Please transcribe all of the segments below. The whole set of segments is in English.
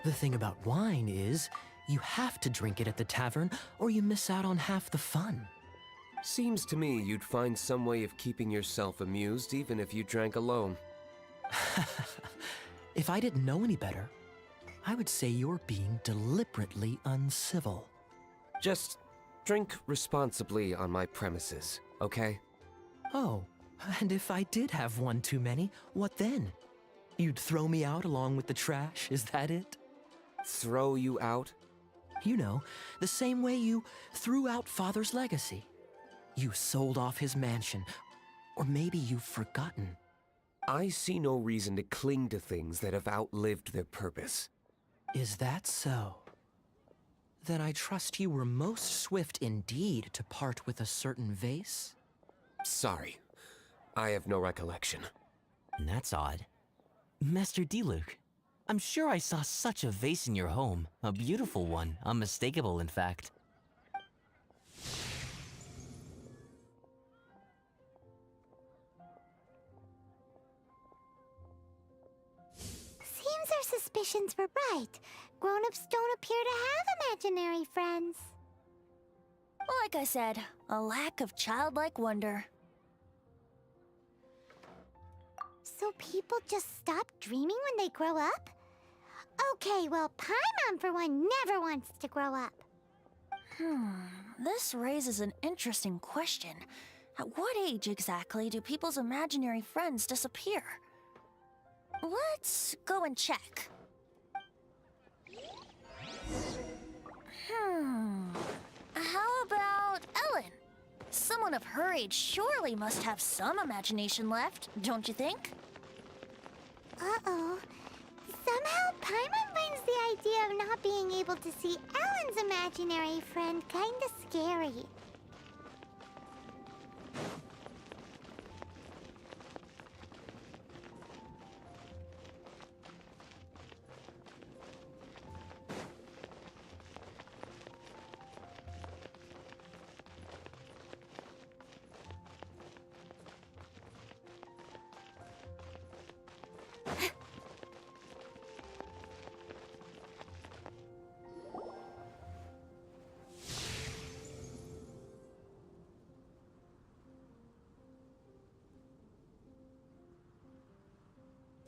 The thing about wine is, you have to drink it at the tavern or you miss out on half the fun. Seems to me you'd find some way of keeping yourself amused even if you drank alone. If I didn't know any better, I would say you're being deliberately uncivil. Just drink responsibly on my premises, okay? Oh, and if I did have one too many, what then? You'd throw me out along with the trash, is that it? Throw you out? You know, the same way you threw out Father's legacy. You sold off his mansion, or maybe you've forgotten. I see no reason to cling to things that have outlived their purpose. Is that so? Then I trust you were most swift indeed to part with a certain vase? Sorry, I have no recollection. That's odd. Master Diluc, I'm sure I saw such a vase in your home. A beautiful one, unmistakable in fact. Seems our suspicions were right. Grown-ups don't appear to have imaginary friends. Like I said, a lack of childlike wonder. So people just stop dreaming when they grow up? Okay, well, Paimon for one never wants to grow up. This raises an interesting question. At what age exactly do people's imaginary friends disappear? Let's go and check. How about Ellen? Someone of her age surely must have some imagination left, don't you think? Uh-oh. Somehow, Paimon finds the idea of not being able to see Ellen's imaginary friend kinda scary.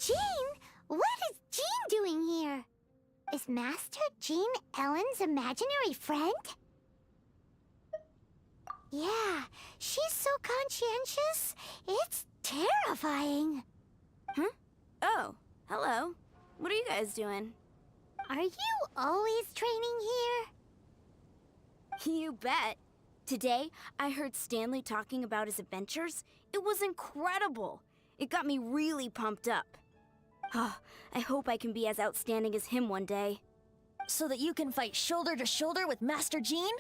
Jean? What is Jean doing here? Is Master Jean Ellen's imaginary friend? Yeah, she's so conscientious. It's terrifying. Oh, hello. What are you guys doing? Are you always training here? You bet. Today, I heard Stanley talking about his adventures. It was incredible. It got me really pumped up. I hope I can be as outstanding as him one day. So that you can fight shoulder to shoulder with Master Jean?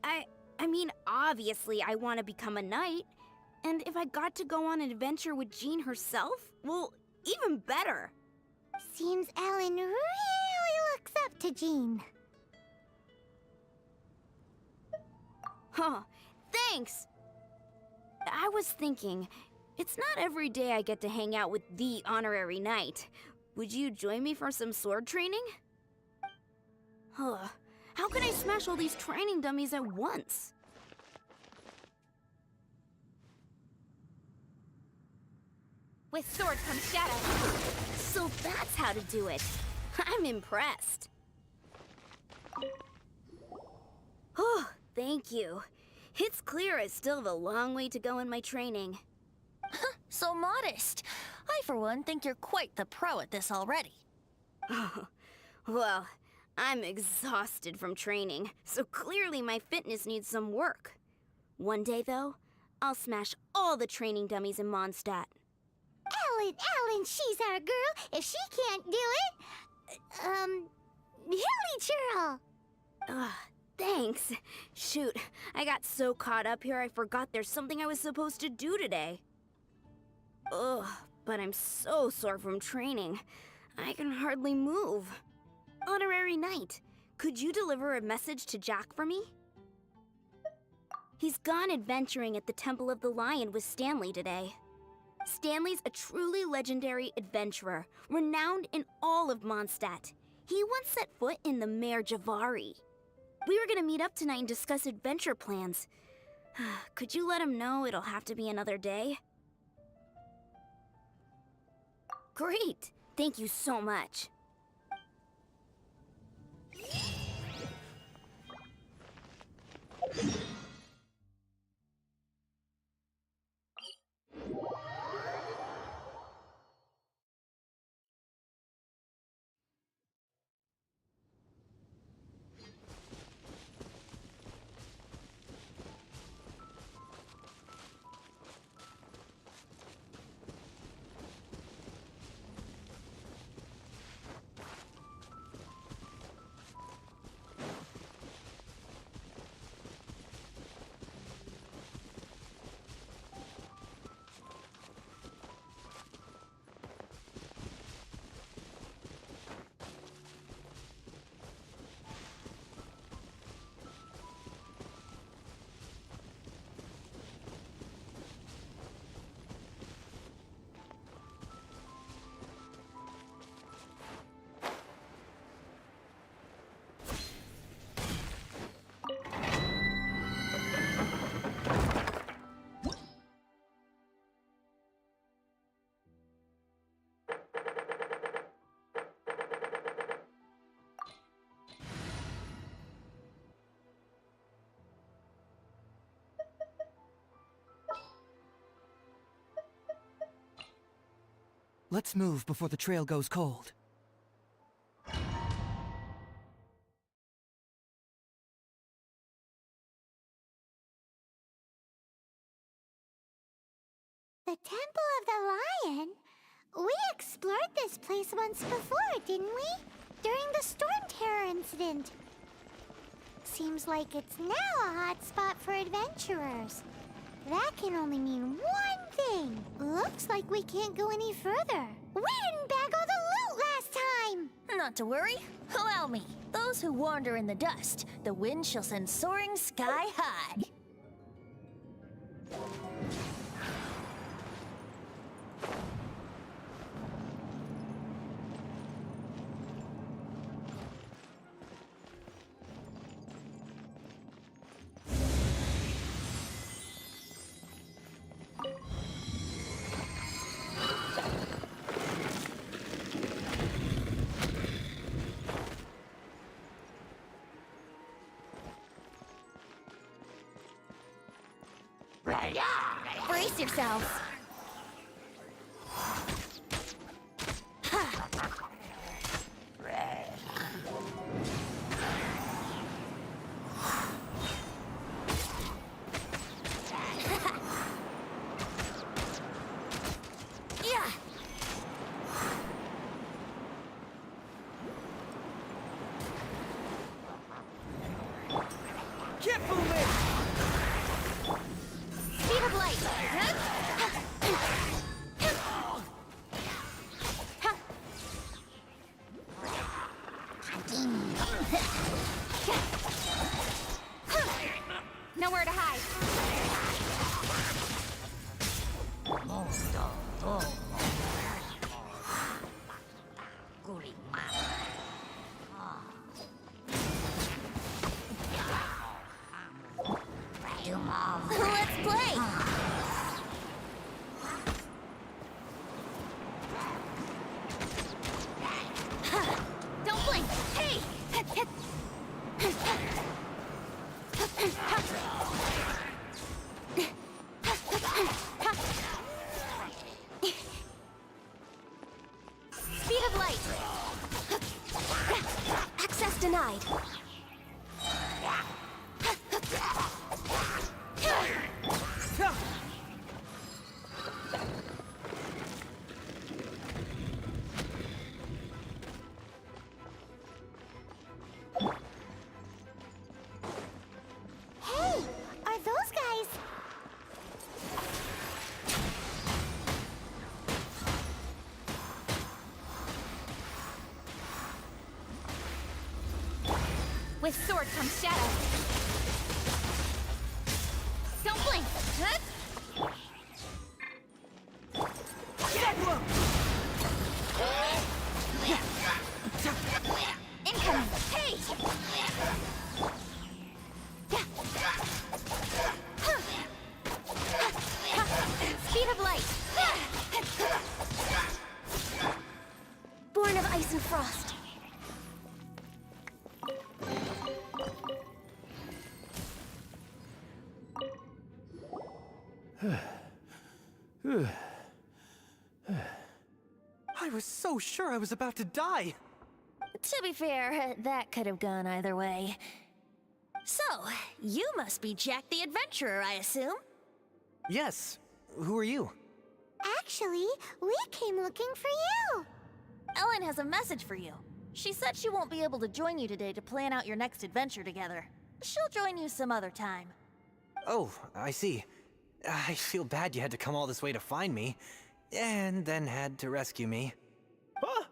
I mean, obviously I want to become a knight. And if I got to go on an adventure with Jean herself, well, even better. Seems Ellen really looks up to Jean. Huh, thanks! I was thinking, it's not every day I get to hang out with the honorary knight. Would you join me for some sword training? How can I smash all these training dummies at once? With sword comes shadow. So that's how to do it. I'm impressed. Oh, thank you. It's clear I still have a long way to go in my training. So modest. I, for one, think you're quite the pro at this already. Well, I'm exhausted from training, so clearly my fitness needs some work. One day, though, I'll smash all the training dummies in Mondstadt. Ellen, she's our girl. If she can't do it, Hilly Churl. Thanks. Shoot, I got so caught up here I forgot there's something I was supposed to do today. But I'm so sore from training. I can hardly move. Honorary Knight, could you deliver a message to Jack for me? He's gone adventuring at the Temple of the Lion with Stanley today. Stanley's a truly legendary adventurer, renowned in all of Mondstadt. He once set foot in the Mare Javari. We were gonna meet up tonight and discuss adventure plans. Could you let him know it'll have to be another day? Great! Thank you so much. Let's move before the trail goes cold. The Temple of the Lion? We explored this place once before, didn't we? During the Storm Terror incident. Seems like it's now a hot spot for adventurers. That can only mean one thing. Looks like we can't go any further. We didn't bag all the loot last time! Not to worry. Allow me. Those who wander in the dust, the wind shall send soaring sky high. Brace yourselves. Keep moving! Speed of light. Nowhere to hide. Let's play. Don't blink. Hey! Speed of light. Access denied. Hey, are those guys... With sword comes shadow. Don't blink. Huh? I was so sure I was about to die. To be fair, that could have gone either way. So, you must be Jack the Adventurer, I assume? Yes. Who are you? Actually, we came looking for you. Ellen has a message for you. She said she won't be able to join you today to plan out your next adventure together. She'll join you some other time. Oh, I see. I feel bad you had to come all this way to find me, and then had to rescue me. Huh?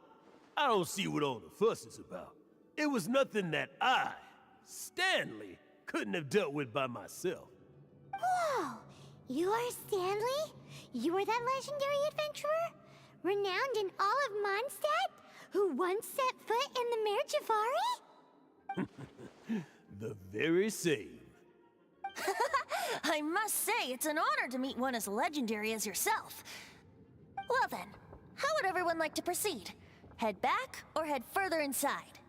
I don't see what all the fuss is about. It was nothing that I, Stanley, couldn't have dealt with by myself. Whoa! You are Stanley? You are that legendary adventurer? Renowned in all of Mondstadt? Who once set foot in the Mare Javari? The very same. I must say, it's an honor to meet one as legendary as yourself. Well then, how would everyone like to proceed? Head back or head further inside?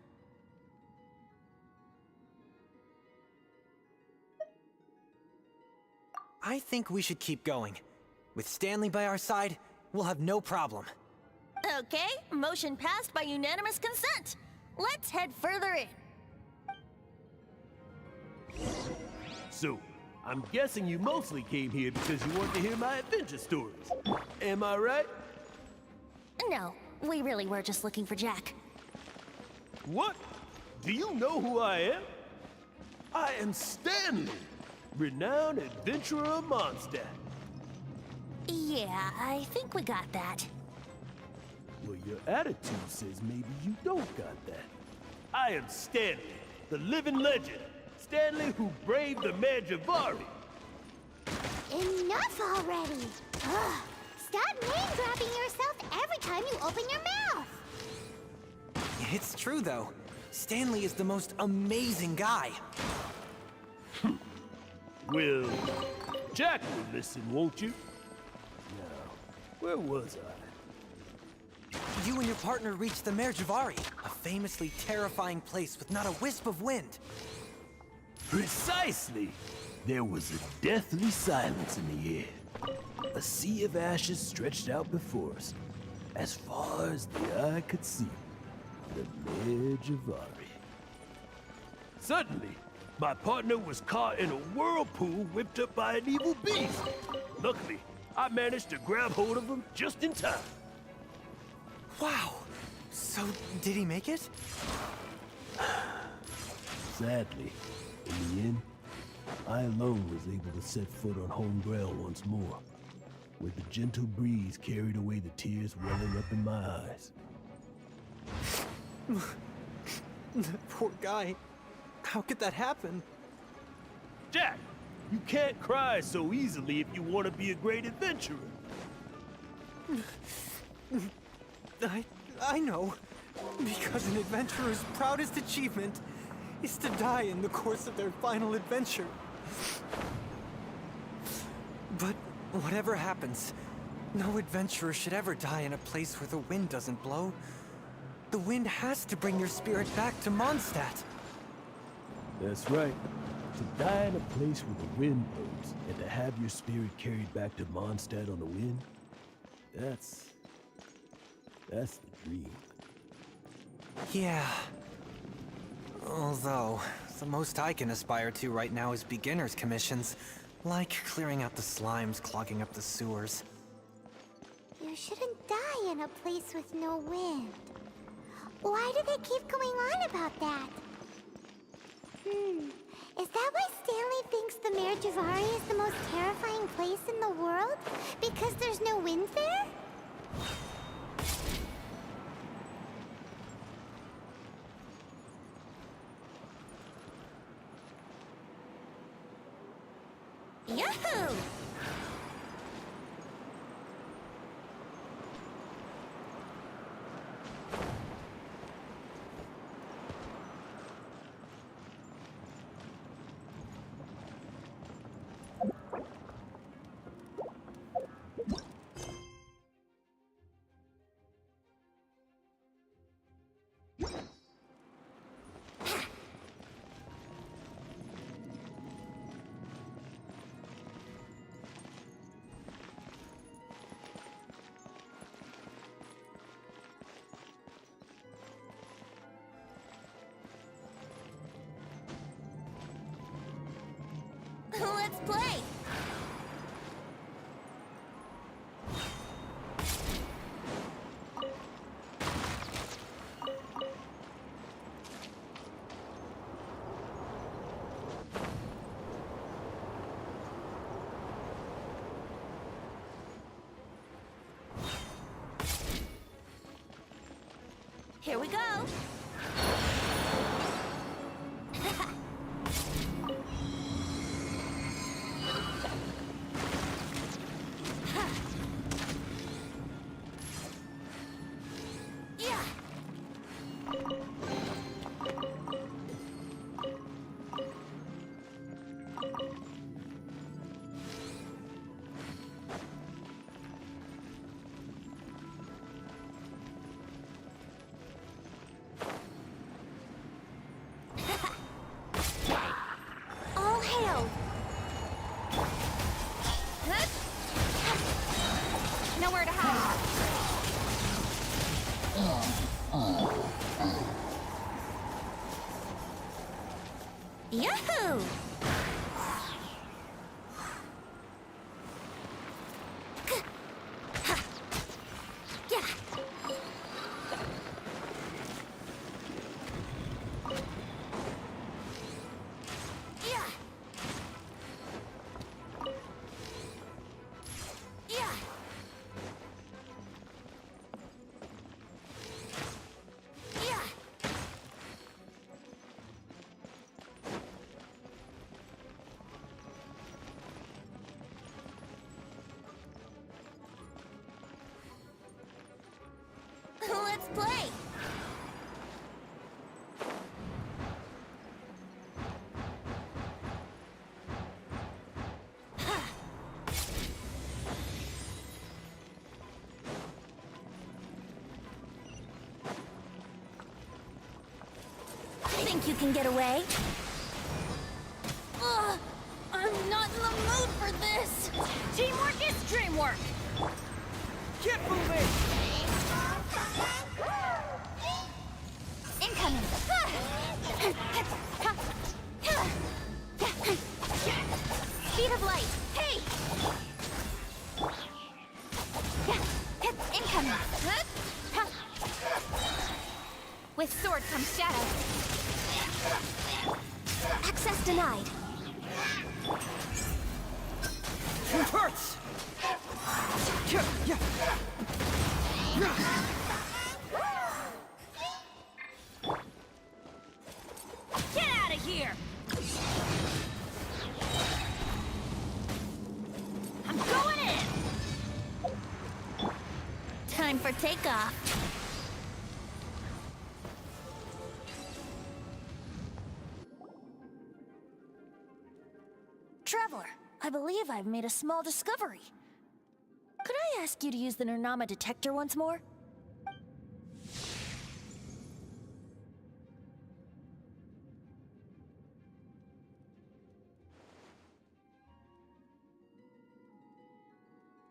I think we should keep going. With Stanley by our side, we'll have no problem. Okay, motion passed by unanimous consent. Let's head further in. So, I'm guessing you mostly came here because you want to hear my adventure stories. Am I right? No, we really were just looking for Jack. What? Do you know who I am? I am Stanley, renowned adventurer of Mondstadt. Yeah, I think we got that. Well, your attitude says maybe you don't got that. I am Stanley, the living legend. Stanley who braved the Mare Javari. Enough already! Ugh. Stop name-dropping yourself every time you open your mouth! It's true, though. Stanley is the most amazing guy. Well, Jack will listen, won't you? Now, where was I? You and your partner reached the Mare Javari, a famously terrifying place with not a wisp of wind. Precisely! There was a deathly silence in the air. A sea of ashes stretched out before us, as far as the eye could see. The Mare Javari. Suddenly, my partner was caught in a whirlpool whipped up by an evil beast. Luckily, I managed to grab hold of him just in time. Wow. So, did he make it? Sadly, in the end, I alone was able to set foot on home ground once more, where the gentle breeze carried away the tears welling up in my eyes. That poor guy. How could that happen? Jack, you can't cry so easily if you want to be a great adventurer. I know. Because an adventurer's proudest achievement is to die in the course of their final adventure. But whatever happens, no adventurer should ever die in a place where the wind doesn't blow. The wind has to bring your spirit back to Mondstadt. That's right. To die in a place where the wind blows, and to have your spirit carried back to Mondstadt on the wind, that's the dream. Yeah. Although, the most I can aspire to right now is beginner's commissions, like clearing out the slimes clogging up the sewers. You shouldn't die in a place with no wind. Why do they keep going on about that? Is that why Stanley thinks the Mare Javari is the most terrifying place in the world? Because there's no wind there? Yahoo! play! Here we go! Yeah! All hail! Nowhere to hide. Yahoo! Yeah! Yeah! Yeah! Yeah! Let's play! Think you can get away? Ugh, I'm not in the mood for this! Teamwork is dreamwork! Get moving! Incoming. Speed of light. Hey! Incoming. With sword comes shadow. Access denied. It hurts! Get out of here! I'm going in! Time for takeoff. Traveler, I believe I've made a small discovery. Could I ask you to use the Nernama detector once more?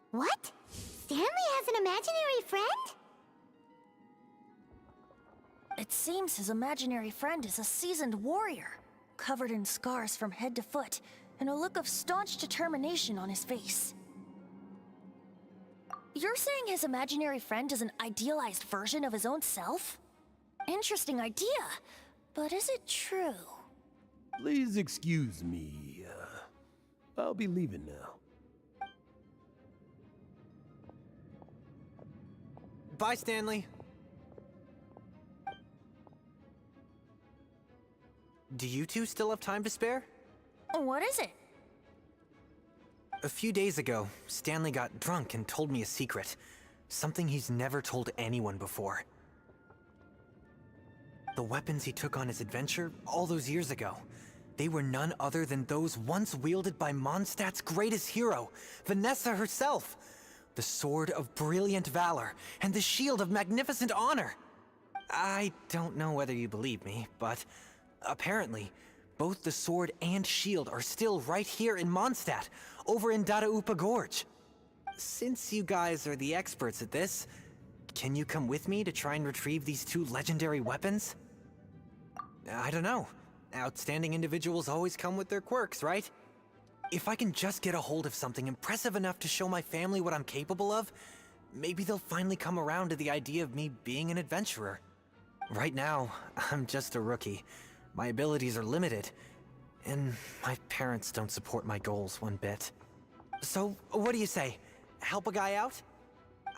What? Stanley has an imaginary friend? It seems his imaginary friend is a seasoned warrior, covered in scars from head to foot, and a look of staunch determination on his face. You're saying his imaginary friend is an idealized version of his own self? Interesting idea, but is it true? Please excuse me. I'll be leaving now. Bye, Stanley. Do you two still have time to spare? What is it? A few days ago, Stanley got drunk and told me a secret. Something he's never told anyone before. The weapons he took on his adventure all those years ago, they were none other than those once wielded by Mondstadt's greatest hero, Vanessa herself. The Sword of Brilliant Valor and the Shield of Magnificent Honor. I don't know whether you believe me, but apparently, both the sword and shield are still right here in Mondstadt, over in Dadaupa Gorge. Since you guys are the experts at this, can you come with me to try and retrieve these two legendary weapons? I don't know. Outstanding individuals always come with their quirks, right? If I can just get a hold of something impressive enough to show my family what I'm capable of, maybe they'll finally come around to the idea of me being an adventurer. Right now, I'm just a rookie. My abilities are limited, and my parents don't support my goals one bit. So, what do you say? Help a guy out?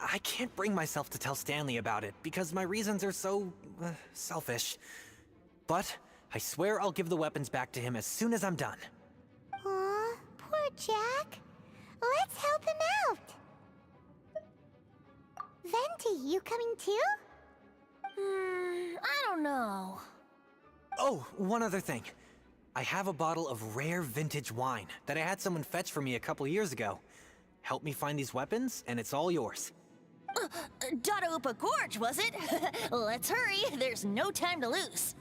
I can't bring myself to tell Stanley about it, because my reasons are so, selfish. But I swear I'll give the weapons back to him as soon as I'm done. Aw, poor Jack. Let's help him out. Venti, you coming too? I don't know. Oh, one other thing. I have a bottle of rare vintage wine that I had someone fetch for me a couple years ago. Help me find these weapons, and it's all yours. Dadaupa Gorge, was it? Let's hurry, there's no time to lose.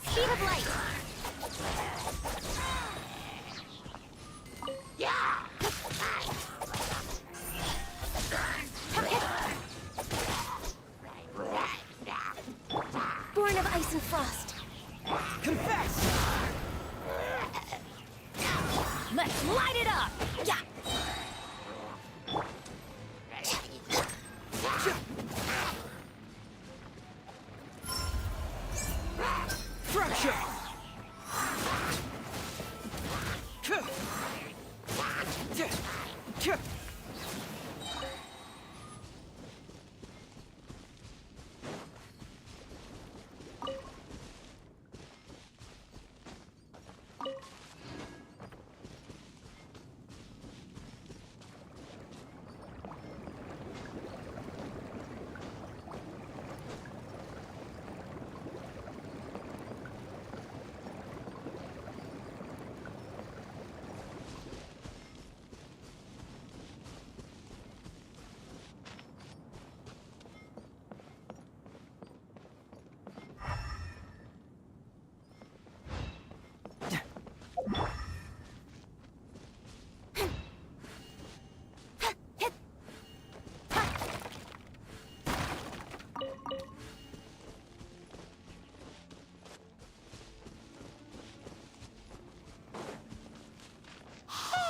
Speed of light. Born of ice and frost. Confess! Let's light it up. Yeah. Fracture!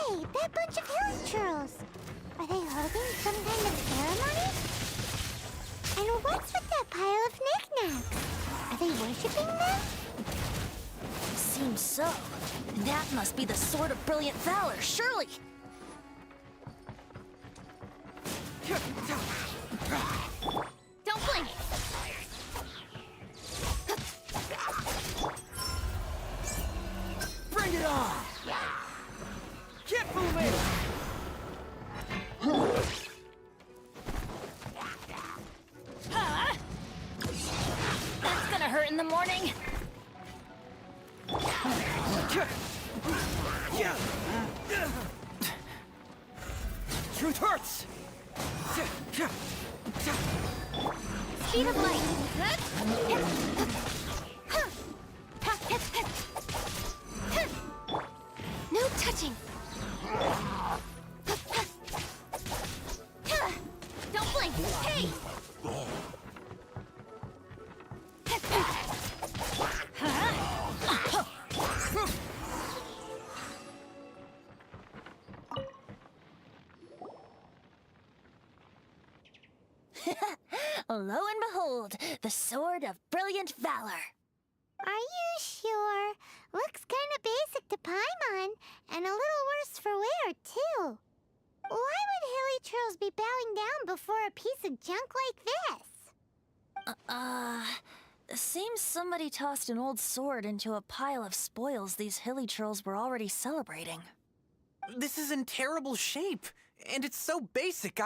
Hey, that bunch of hill churls. Are they holding some kind of ceremony? And what's with that pile of knickknacks? Are they worshipping them? so. That must be the Sword of Brilliant Valor, surely! Don't blink! Bring it on! Keep moving! That's gonna hurt in the morning. Truth hurts! Speed of light! No touching! Don't blink! Hey! Lo and behold, the Sword of Brilliant Valor. Are you sure? Looks kinda basic to Paimon, and a little worse for wear, too. Why would Hilly be bowing down before a piece of junk like this? Seems somebody tossed an old sword into a pile of spoils these hilly trolls were already celebrating. This is in terrible shape, and it's so basic,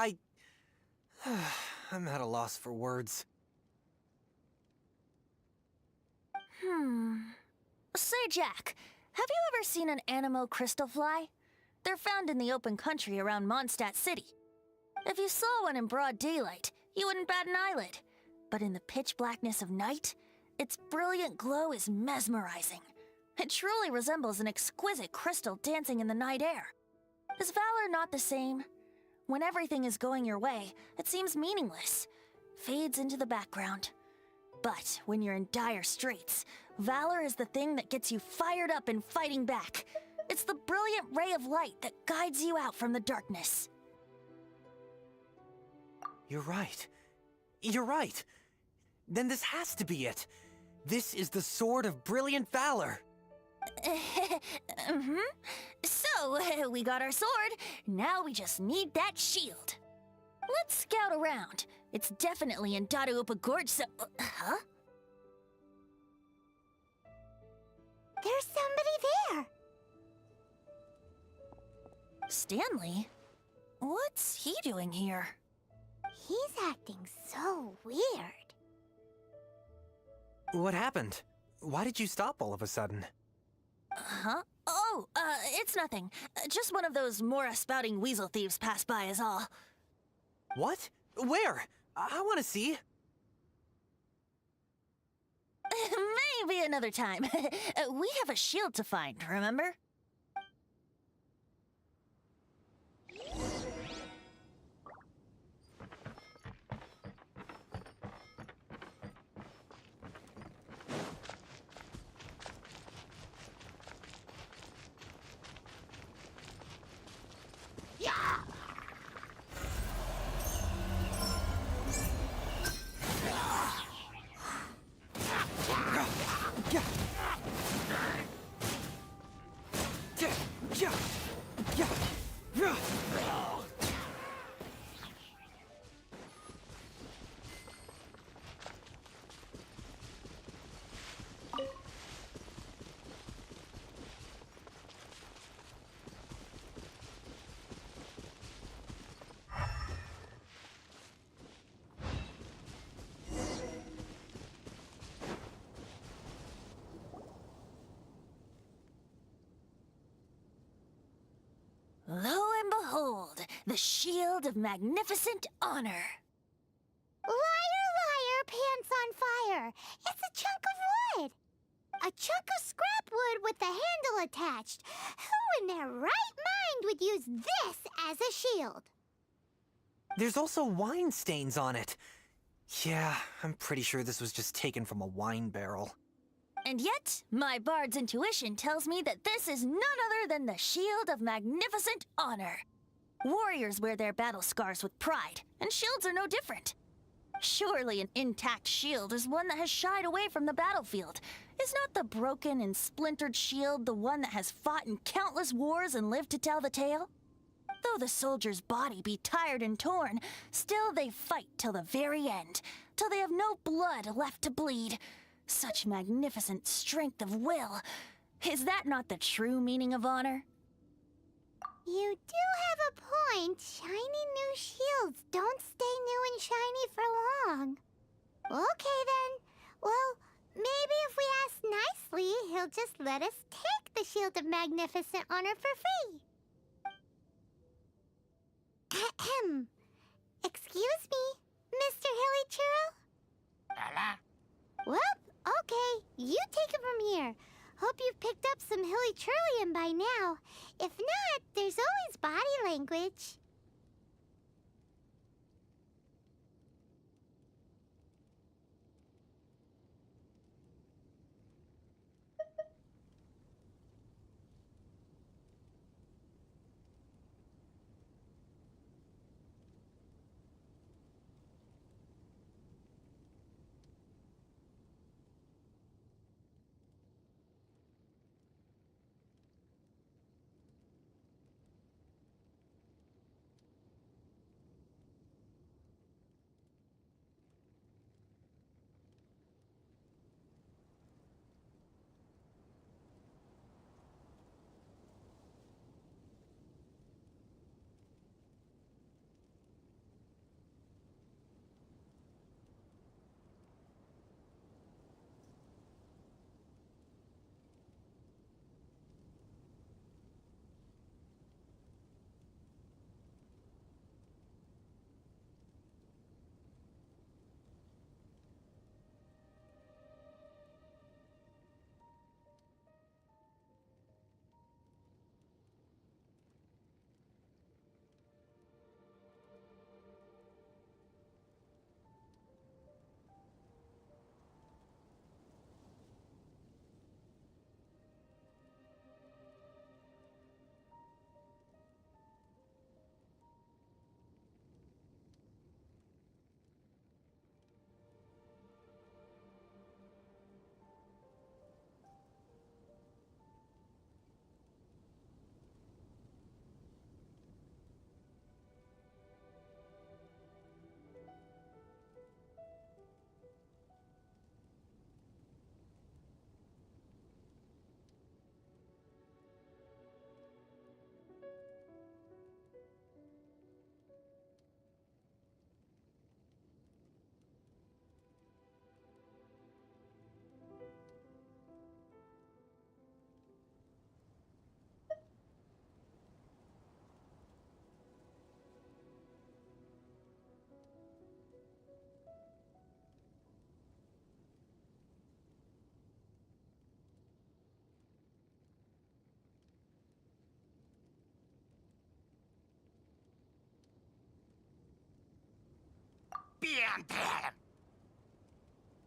I'm at a loss for words. Say, Jack, have you ever seen an Anemo crystal fly? They're found in the open country around Mondstadt City. If you saw one in broad daylight, you wouldn't bat an eyelid. But in the pitch blackness of night, its brilliant glow is mesmerizing. It truly resembles an exquisite crystal dancing in the night air. Is valor not the same? When everything is going your way, it seems meaningless, fades into the background. But when you're in dire straits, valor is the thing that gets you fired up and fighting back. It's the brilliant ray of light that guides you out from the darkness. You're right. You're right. Then this has to be it. This is the Sword of Brilliant Valor. So, we got our sword. Now we just need that shield. Let's scout around. It's definitely in Dadaupa Gorge, so... huh? There's somebody there. Stanley? What's he doing here? He's acting so weird. What happened? Why did you stop all of a sudden? Huh? Oh, it's nothing. Just one of those Mora-spouting weasel thieves passed by is all. What? Where? I want to see. Maybe another time. We have a shield to find, remember? Lo and behold, the shield of magnificent honor. Liar, liar, pants on fire. It's a chunk of wood. A chunk of scrap wood with the handle attached. Who in their right mind would use this as a shield? There's also wine stains on it. Yeah, I'm pretty sure this was just taken from a wine barrel. And yet, my bard's intuition tells me that this is none other than the shield of magnificent honor. Warriors wear their battle scars with pride, and shields are no different. Surely an intact shield is one that has shied away from the battlefield. Is not the broken and splintered shield the one that has fought in countless wars and lived to tell the tale? Though the soldier's body be tired and torn, still they fight till the very end, till they have no blood left to bleed. Such magnificent strength of will. Is that not the true meaning of honor? You do have a point. Shiny new shields don't stay new and shiny for long. Okay then. Well, maybe if we ask nicely, he'll just let us take the Shield of Magnificent Honor for free. Ahem. Excuse me, Mr. Hilly Churro? Well, okay. You take it from here. Hope you've picked up some Hilly Churlian by now. If not, there's always body language.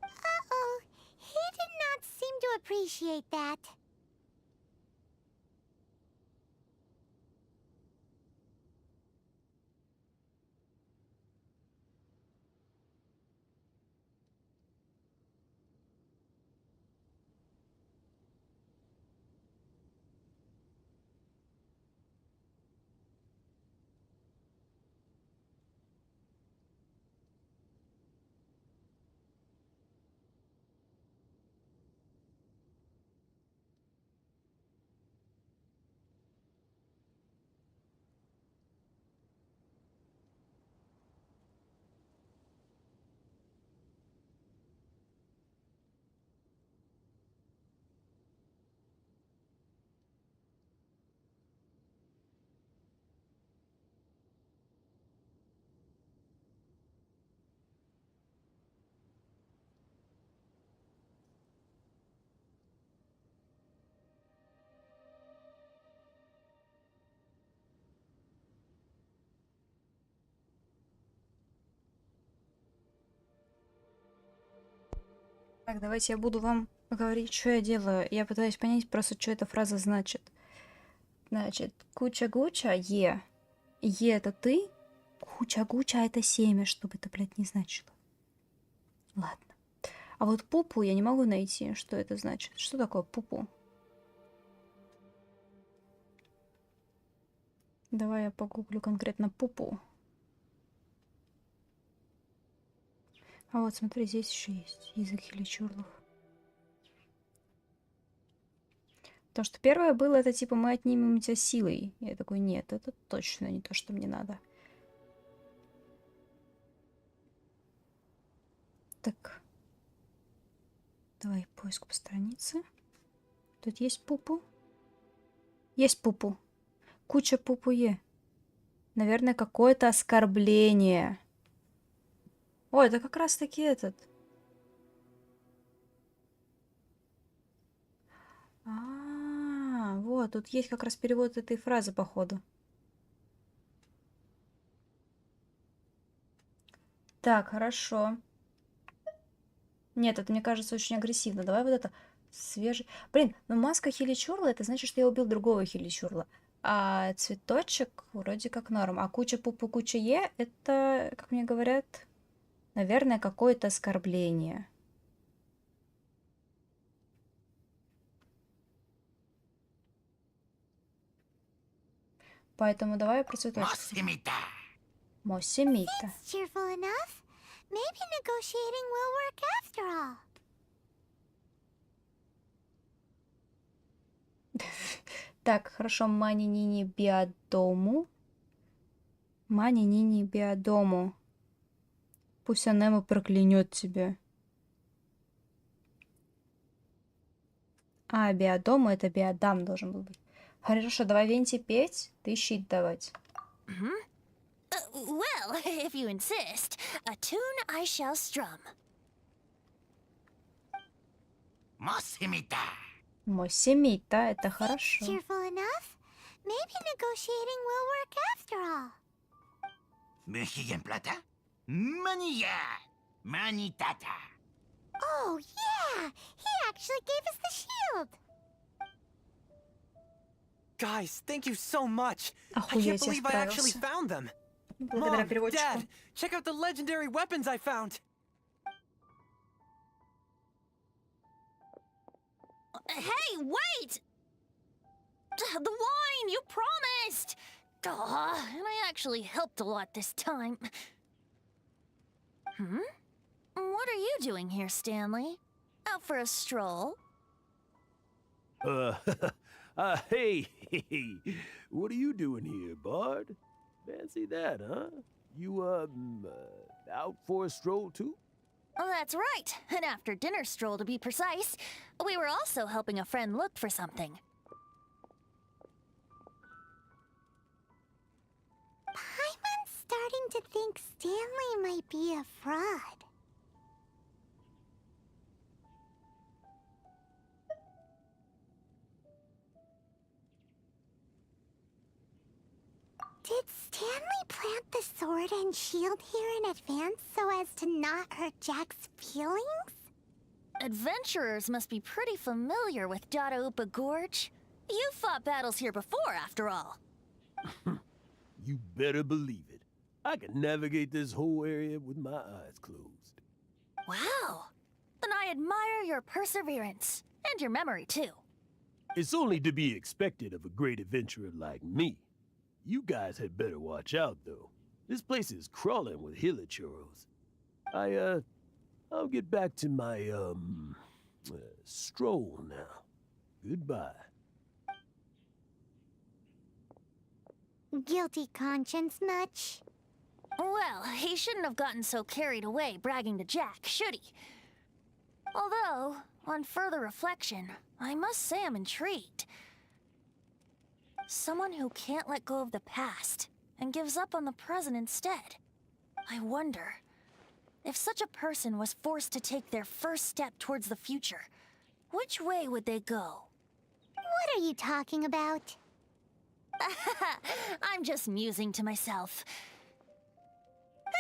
Uh-oh, he did not seem to appreciate that. Так, давайте я буду вам говорить, что я делаю. Я пытаюсь понять просто, что эта фраза значит. Значит, куча-гуча, е. Е — это ты, куча-гуча — это семя, что бы это, блядь, не значило. Ладно. А вот пупу я не могу найти. Что это значит? Что такое пупу? Давай я погуглю конкретно пупу. А вот смотри, здесь еще есть язык хиличурлов. Потому что первое было, это типа мы отнимем у тебя силой. Я такой, нет, это точно не то, что мне надо. Так. Давай поиск по странице. Тут есть пупу? Есть пупу. Куча пупуе. Наверное, какое-то оскорбление. Ой, это как раз-таки этот. Вот, тут есть как раз перевод этой фразы, походу. Так, хорошо. Нет, это, мне кажется, очень агрессивно. Давай вот это свежий... Блин, ну маска хиличурла, это значит, что я убил другого хиличурла. А цветочек вроде как норм. А куча пупу, куча е, это, как мне говорят, наверное, какое-то оскорбление. Поэтому давай я про цветочек. Мосимита. Seems cheerful enough. Maybe negotiating will work after all. Так, хорошо, мани-нини биодому. Мани-нини биодому. Пусть Анема проклянет тебя. А, биодому это биодам должен был быть. Хорошо, давай Венти петь, ты щит давать. Well, if you insist, a tune I shall strum. Мосимита, это хорошо. Cheerful enough. Maybe negotiating will work after all. Oh, yeah! He actually gave us the shield! Guys, thank you so much. I Охуеть, can't я believe I actually справился. found them. Благодаря Mom, переводчику. Dad, check out the legendary weapons I found. Hey, wait! The wine, you promised! And I actually helped a lot this time. What are you doing here, Stanley? Out for a stroll? Hey, what are you doing here, Bard? Fancy that, huh? You, out for a stroll too? Oh, that's right. An after-dinner stroll, to be precise. We were also helping a friend look for something. Paimon's starting to think Stanley might be a fraud. Did Stanley plant the sword and shield here in advance so as to not hurt Jack's feelings? Adventurers must be pretty familiar with Dadaupa Gorge. You fought battles here before, after all. You better believe it. I can navigate this whole area with my eyes closed. Wow. Then I admire your perseverance. And your memory, too. It's only to be expected of a great adventurer like me. You guys had better watch out, though. This place is crawling with hilichurls. I'll get back to my, stroll now. Goodbye. Guilty conscience much? Well, he shouldn't have gotten so carried away bragging to Jack, should he? Although, on further reflection, I must say I'm intrigued. Someone who can't let go of the past and gives up on the present instead. I wonder, if such a person was forced to take their first step towards the future, which way would they go? What are you talking about? I'm just musing to myself.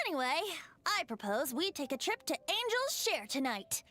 Anyway, I propose we take a trip to Angel's Share tonight.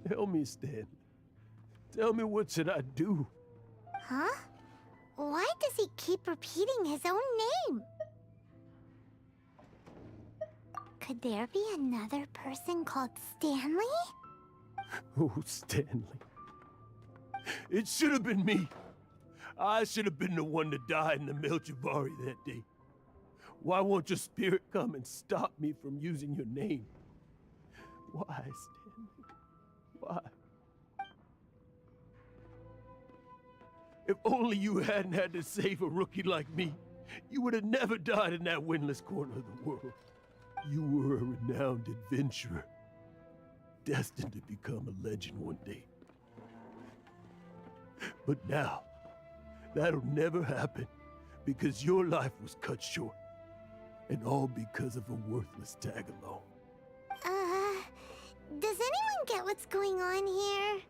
Tell me, Stan. Tell me, what should I do? Huh? Why does he keep repeating his own name? Could there be another person called Stanley? Oh, Stanley. It should have been me. I should have been the one to die in the Melchivari that day. Why won't your spirit come and stop me from using your name? Why, Stanley? Why? If only you hadn't had to save a rookie like me, you would have never died in that windless corner of the world. You were a renowned adventurer, destined to become a legend one day. But now, that'll never happen, because your life was cut short, and all because of a worthless tag-along. Does anyone get what's going on here?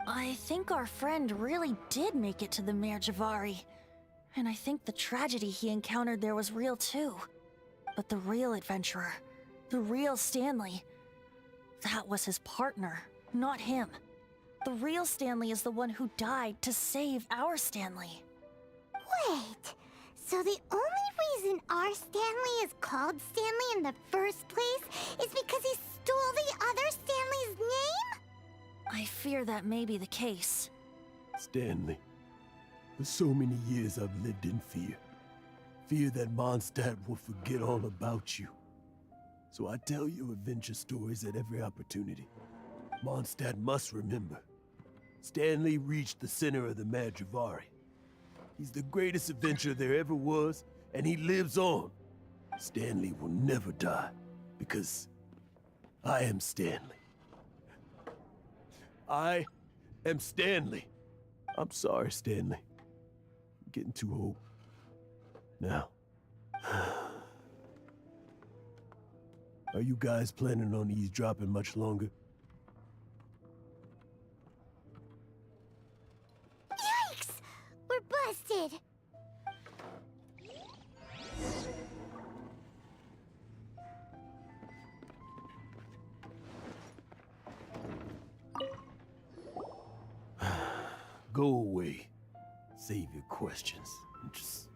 I think our friend really did make it to the Melchivari. And I think the tragedy he encountered there was real too. But the real adventurer, the real Stanley, that was his partner, not him. The real Stanley is the one who died to save our Stanley. Wait, so the only reason our Stanley is called Stanley in the first place is because he stole the other Stanley's name? I fear that may be the case. Stanley, for so many years I've lived in fear. Fear that Mondstadt will forget all about you. So I tell you adventure stories at every opportunity. Mondstadt must remember. Stanley reached the center of the Melchivari. He's the greatest adventurer there ever was, and he lives on. Stanley will never die, because I am Stanley. I am Stanley. I'm sorry, Stanley. I'm getting too old. Now. Are you guys planning on eavesdropping much longer? Yikes! We're busted! Go away. Save your questions. And just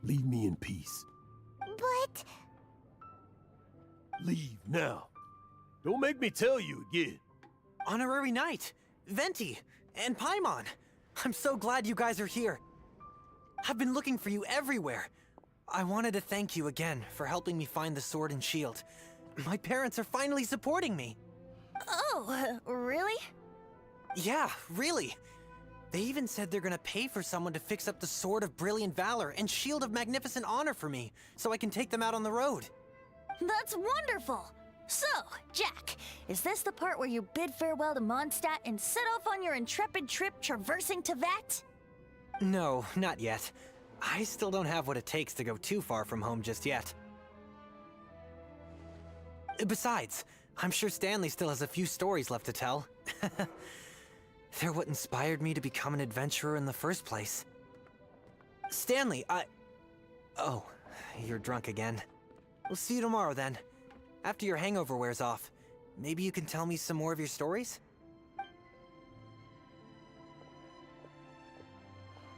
leave me in peace. But... Leave now. Don't make me tell you again. Honorary Knight, Venti, and Paimon. I'm so glad you guys are here. I've been looking for you everywhere. I wanted to thank you again for helping me find the sword and shield. My parents are finally supporting me. Oh, really? Yeah, really. They even said they're gonna pay for someone to fix up the Sword of Brilliant Valor and Shield of Magnificent Honor for me, so I can take them out on the road. That's wonderful! So, Jack, is this the part where you bid farewell to Mondstadt and set off on your intrepid trip traversing Tevat? No, not yet. I still don't have what it takes to go too far from home just yet. Besides, I'm sure Stanley still has a few stories left to tell. They're what inspired me to become an adventurer in the first place. Stanley, Oh, You're drunk again. We'll see you tomorrow then. After your hangover wears off. Maybe you can tell me some more of your stories?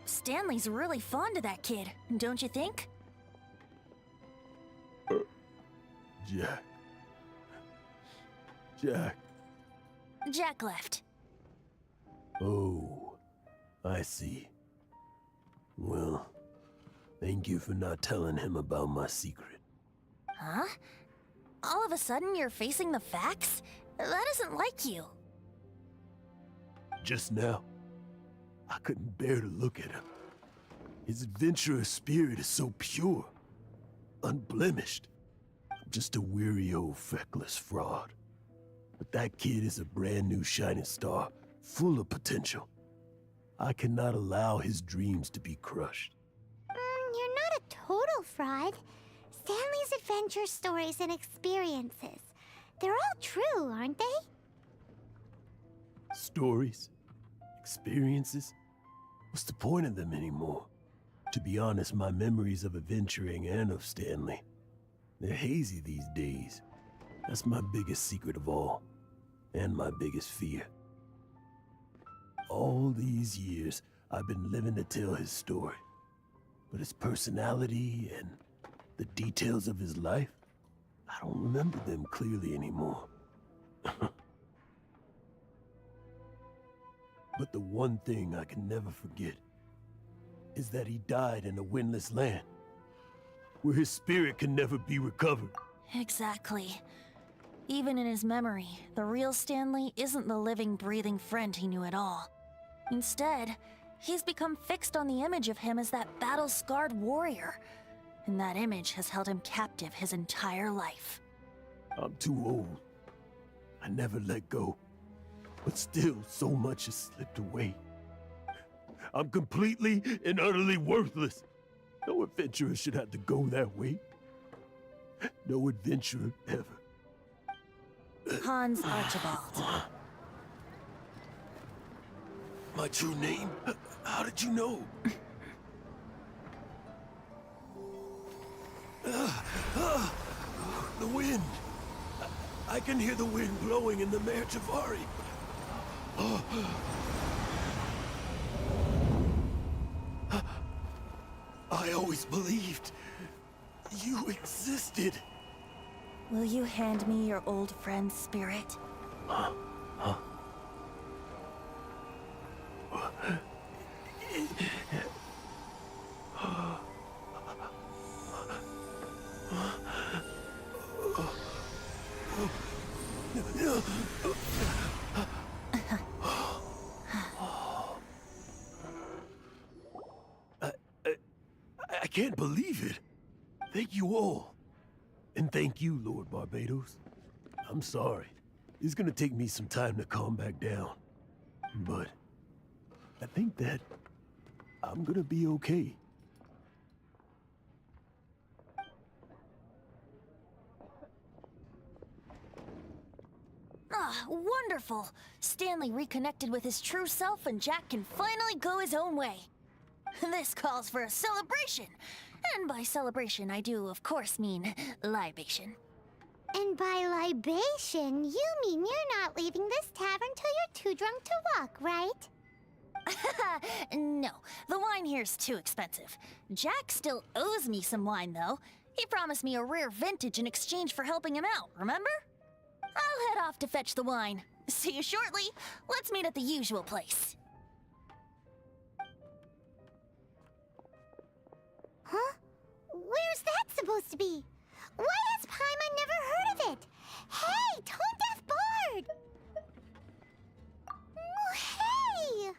Stanley's really fond of that kid, don't you think? Jack. Jack. Jack left. Oh, I see. Well, thank you for not telling him about my secret. Huh? All of a sudden you're facing the facts? That isn't like you. Just now, I couldn't bear to look at him. His adventurous spirit is so pure, unblemished. I'm just a weary old feckless fraud. But that kid is a brand new shining star, full of potential. I cannot allow his dreams to be crushed. You're not a total fraud. Stanley's adventure stories and experiences. They're all true, aren't they? Stories? Experiences? What's the point of them anymore? To be honest, my memories of adventuring and of Stanley, they're hazy these days. That's my biggest secret of all, and my biggest fear. All these years, I've been living to tell his story. But his personality and the details of his life, I don't remember them clearly anymore. But the one thing I can never forget is that he died in a windless land, where his spirit can never be recovered. Exactly. Even in his memory, the real Stanley isn't the living, breathing friend he knew at all. Instead, he's become fixed on the image of him as that battle-scarred warrior. And that image has held him captive his entire life. I'm too old. I never let go. But still, so much has slipped away. I'm completely and utterly worthless. No adventurer should have to go that way. No adventurer ever. Hans Archibald. My true name? How did you know? The wind. I can hear the wind blowing in the Mare Javari. I always believed you existed. Will you hand me your old friend's spirit? I can't believe it. Thank you all. And thank you, Lord Barbados. I'm sorry. It's gonna take me some time to calm back down. But I think that I'm gonna be okay. Ah, wonderful! Stanley reconnected with his true self and Jack can finally go his own way. This calls for a celebration. And by celebration, I do, of course, mean libation. And by libation, you mean you're not leaving this tavern till you're too drunk to walk, right? No, the wine here's too expensive. Jack still owes me some wine, though. He promised me a rare vintage in exchange for helping him out, remember? I'll head off to fetch the wine. See you shortly. Let's meet at the usual place. Huh? Where's that supposed to be? Why has Paimon never heard of it? Hey, Tone Deaf Bard! Oh, hey!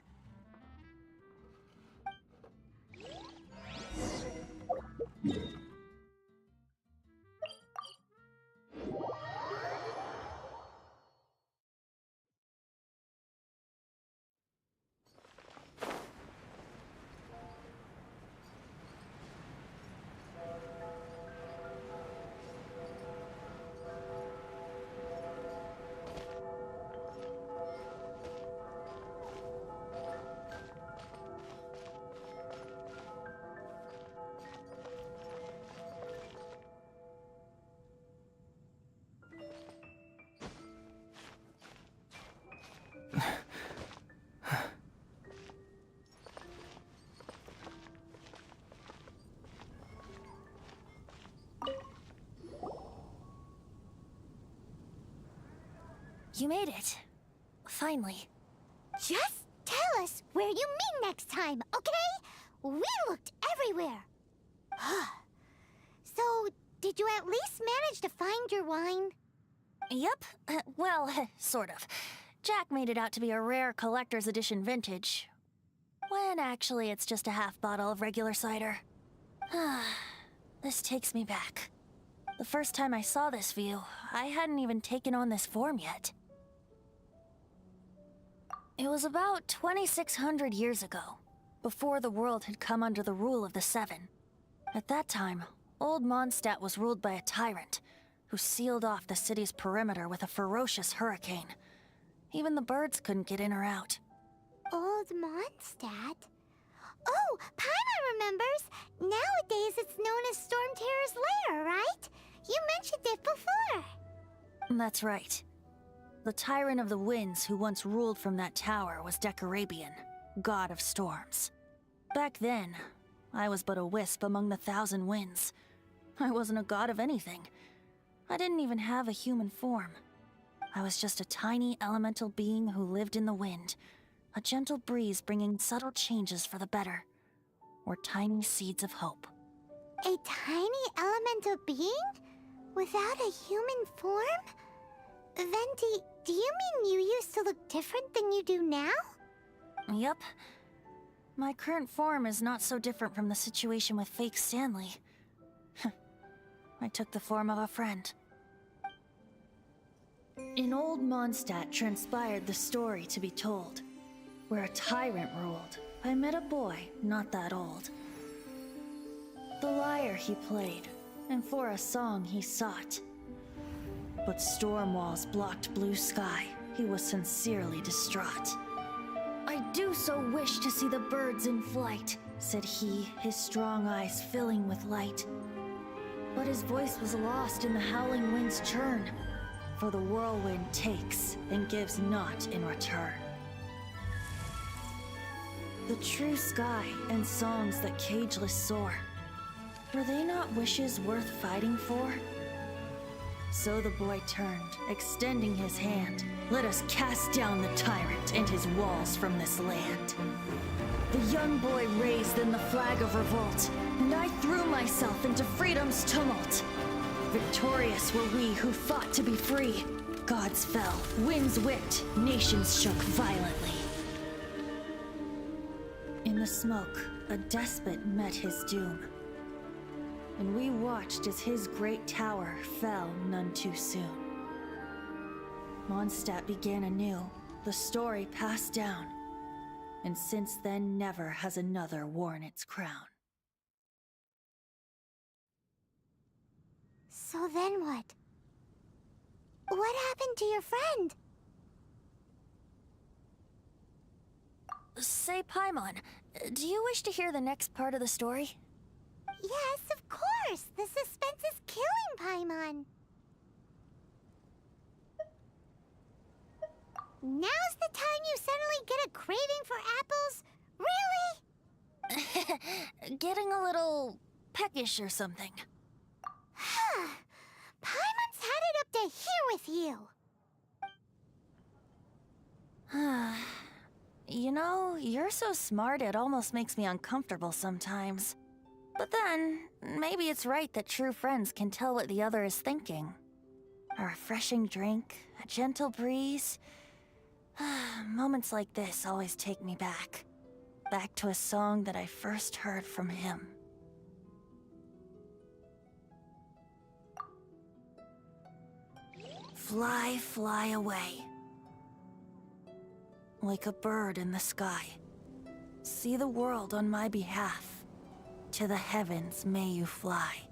You made it. Finally. Just tell us where you meet next time, okay? We looked everywhere. So, did you at least manage to find your wine? Yep. Well, sort of. Jack made it out to be a rare collector's edition vintage, when actually it's just a half bottle of regular cider. This takes me back. The first time I saw this view, I hadn't even taken on this form yet. It was about 2,600 years ago, before the world had come under the rule of the Seven. At that time, old Mondstadt was ruled by a tyrant, who sealed off the city's perimeter with a ferocious hurricane. Even the birds couldn't get in or out. Old Mondstadt? Oh, Paimon remembers! Nowadays it's known as Storm Terror's lair, right? You mentioned it before. That's right. The Tyrant of the Winds who once ruled from that tower was Decarabian, god of storms. Back then, I was but a wisp among the 1,000 winds. I wasn't a god of anything. I didn't even have a human form. I was just a tiny elemental being who lived in the wind, a gentle breeze bringing subtle changes for the better, or tiny seeds of hope. A tiny elemental being? Without a human form? Venti, do you mean you used to look different than you do now? Yup. My current form is not so different from the situation with fake Stanley. I took the form of a friend. In old Mondstadt transpired the story to be told. Where a tyrant ruled, I met a boy not that old. The lyre he played, and for a song he sought. But storm walls blocked blue sky, he was sincerely distraught. I do so wish to see the birds in flight, said he, his strong eyes filling with light. But his voice was lost in the howling wind's churn, for the whirlwind takes and gives not in return. The true sky and songs that cageless soar, were they not wishes worth fighting for? So the boy turned, extending his hand. Let us cast down the tyrant and his walls from this land. The young boy raised then the flag of revolt, and I threw myself into freedom's tumult. Victorious were we who fought to be free. Gods fell, winds whipped, nations shook violently. In the smoke, a despot met his doom. And we watched as his great tower fell none too soon. Mondstadt began anew, the story passed down, and since then never has another worn its crown. So then what? What happened to your friend? Say, Paimon, do you wish to hear the next part of the story? Yes, of course! The suspense is killing, Paimon! Now's the time you suddenly get a craving for apples? Really? Getting a little peckish or something. Paimon's had it up to here with you! You know, you're so smart it almost makes me uncomfortable sometimes. But then, maybe it's right that true friends can tell what the other is thinking. A refreshing drink, a gentle breeze. Moments like this always take me back. Back to a song that I first heard from him. Fly, fly away. Like a bird in the sky. See the world on my behalf. To the heavens may you fly.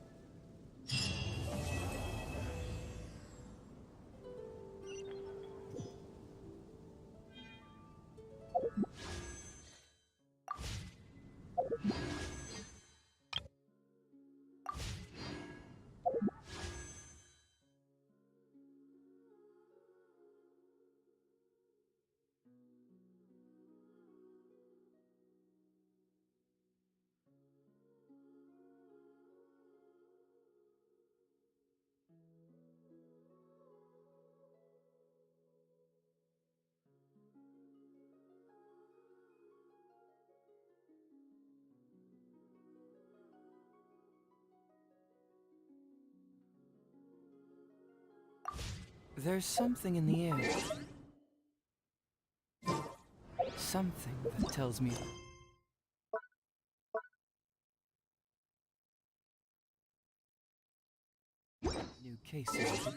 There's something in the air. Something that tells me... New cases.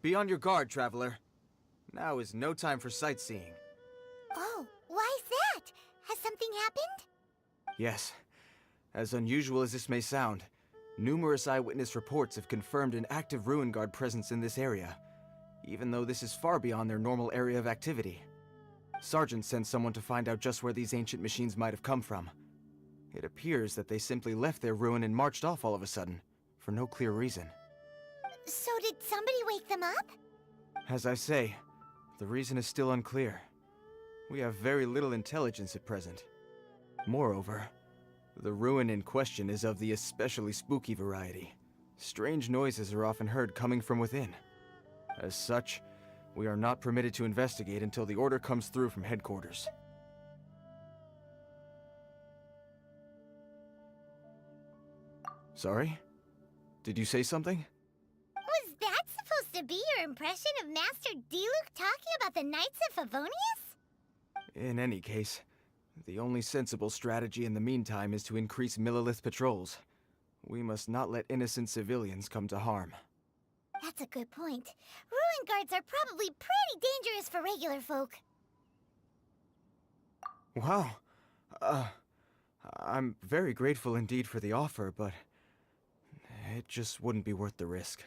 Be on your guard, traveler. Now is no time for sightseeing. Oh, why's that? Has something happened? Yes. As unusual as this may sound, numerous eyewitness reports have confirmed an active Ruin Guard presence in this area, even though this is far beyond their normal area of activity. Sergeant sent someone to find out just where these ancient machines might have come from. It appears that they simply left their ruin and marched off all of a sudden, for no clear reason. So did somebody wake them up? As I say, the reason is still unclear. We have very little intelligence at present. Moreover, the ruin in question is of the especially spooky variety. Strange noises are often heard coming from within. As such, we are not permitted to investigate until the order comes through from headquarters. Sorry? Did you say something? Was that supposed to be your impression of Master Diluc talking about the Knights of Favonius? In any case, the only sensible strategy in the meantime is to increase Millilith patrols. We must not let innocent civilians come to harm. That's a good point. Ruin guards are probably pretty dangerous for regular folk. Wow. I'm very grateful indeed for the offer, but it just wouldn't be worth the risk.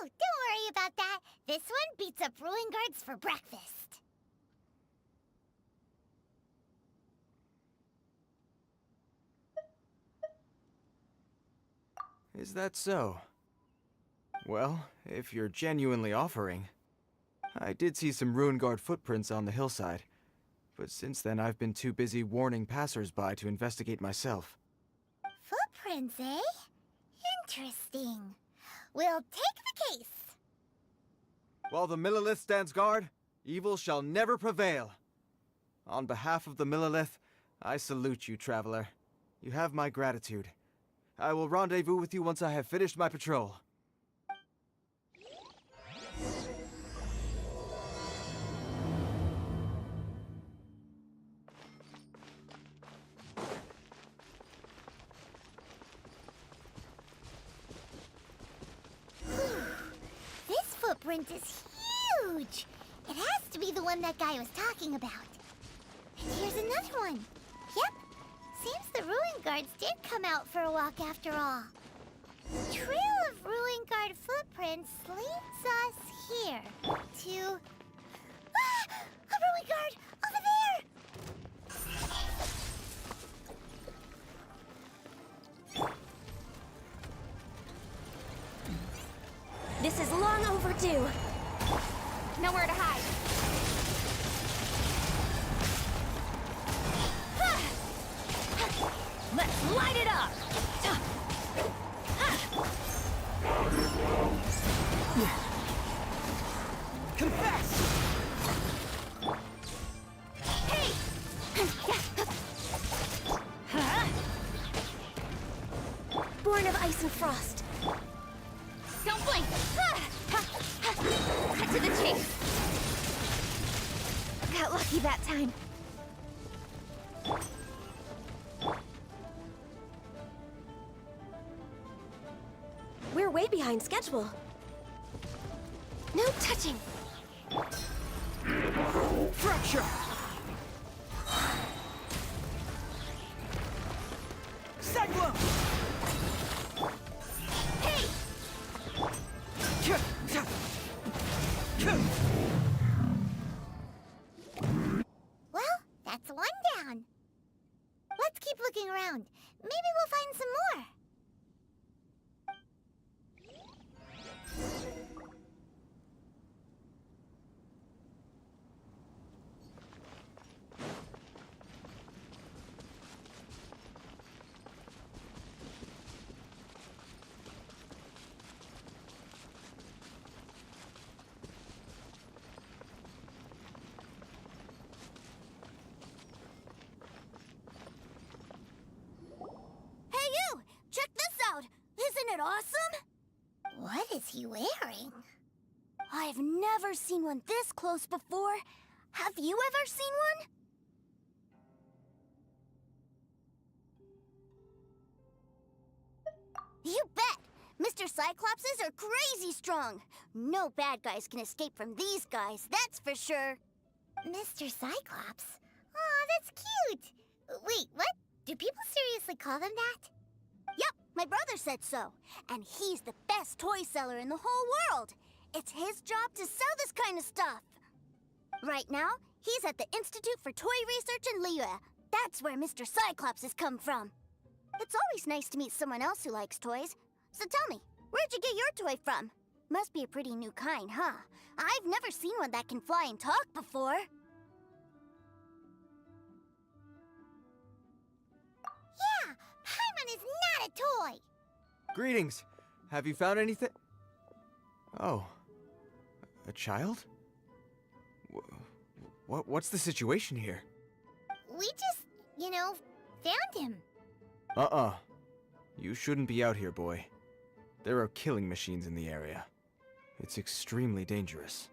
Oh, don't worry about that. This one beats up ruin guards for breakfast. Is that so? Well, if you're genuinely offering. I did see some Ruin Guard footprints on the hillside, but since then I've been too busy warning passers-by to investigate myself. Footprints, eh? Interesting. We'll take the case. While the Millilith stands guard, evil shall never prevail. On behalf of the Millilith, I salute you, traveler. You have my gratitude. I will rendezvous with you once I have finished my patrol. This footprint is huge. It has to be the one that guy was talking about. And here's another one. Yep. Seems the ruin guards did come out for a walk after all. Trail of ruin guard footprints leads us here to... Ah! A ruin guard! Over there! This is long overdue. Nowhere to hide. Let's light it up! Confess! Hey! Born of ice and frost. Don't blink! Cut to the chase. Got lucky that time. We're way behind schedule. No touching. Fracture! Cyclone! Hey! Well, that's one down. Let's keep looking around. Maybe we'll find some more. Hey you! Check this out! Isn't it awesome? What is he wearing? I've never seen one this close before. Have you ever seen one? You bet! Mr. Cyclopses are crazy strong. No bad guys can escape from these guys, that's for sure. Mr. Cyclops? Aw, that's cute! Wait, what? Do people seriously call them that? Yep, my brother said so. And he's the best toy seller in the whole world. It's his job to sell this kind of stuff. Right now, he's at the Institute for Toy Research in Liyue. That's where Mr. Cyclops has come from. It's always nice to meet someone else who likes toys. So tell me, where'd you get your toy from? Must be a pretty new kind, huh? I've never seen one that can fly and talk before. Yeah, Paimon is not a toy! Greetings. Have you found anything? Oh. A child? What's the situation here? We just, found him. Uh-uh. You shouldn't be out here, boy. There are killing machines in the area. It's extremely dangerous.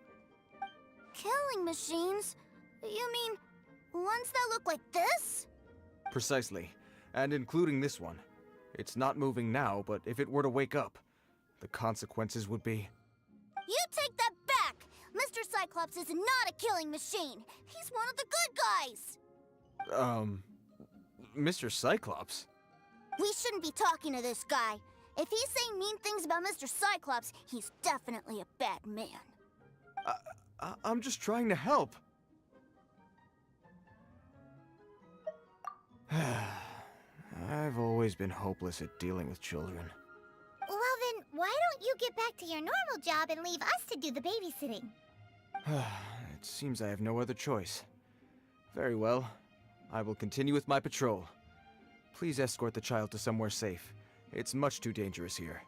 Killing machines? You mean ones that look like this? Precisely. And including this one. It's not moving now, but if it were to wake up, the consequences would be... You take that back! Mr. Cyclops is not a killing machine. He's one of the good guys. Mr. Cyclops? We shouldn't be talking to this guy. If he's saying mean things about Mr. Cyclops, he's definitely a bad man. I'm just trying to help. I've always been hopeless at dealing with children. Well then, why don't you get back to your normal job and leave us to do the babysitting? It seems I have no other choice. Very well. I will continue with my patrol. Please escort the child to somewhere safe. It's much too dangerous here.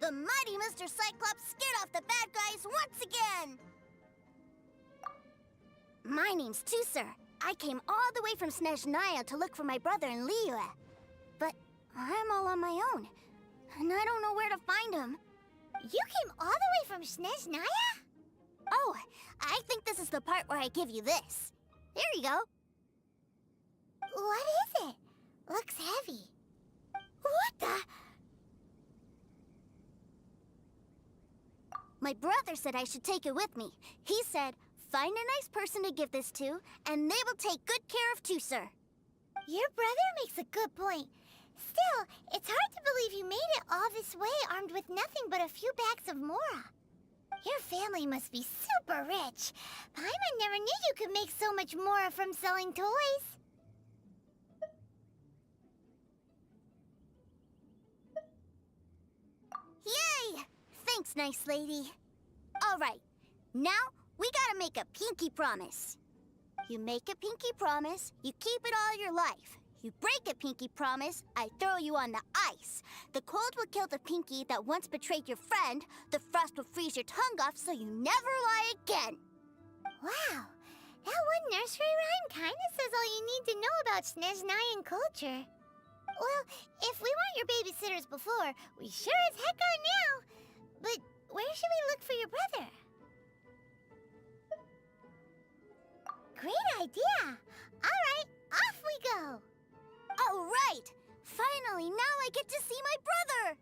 The mighty Mr. Cyclops scared off the bad guys once again! My name's Tusser. I came all the way from Snezhnaya to look for my brother in Liyue. But I'm all on my own, and I don't know where to find him. You came all the way from Snezhnaya? Oh, I think this is the part where I give you this. Here you go. What is it? Looks heavy. What the? My brother said I should take it with me. He said, find a nice person to give this to, and they will take good care of Tooser. Your brother makes a good point. Still, it's hard to believe you made it all this way armed with nothing but a few bags of Mora. Your family must be super rich. Paimon never knew you could make so much Mora from selling toys. Yay! Thanks, nice lady. All right, now we gotta make a pinky promise. You make a pinky promise, you keep it all your life. You break a pinky promise, I throw you on the ice. The cold will kill the pinky that once betrayed your friend. The frost will freeze your tongue off so you never lie again. Wow, that one nursery rhyme kinda says all you need to know about Snezhnayan culture. Well, if we weren't your babysitters before, we sure as heck are now. But where should we look for your brother? Great idea! All right, off we go! All right! Finally, now I get to see my brother!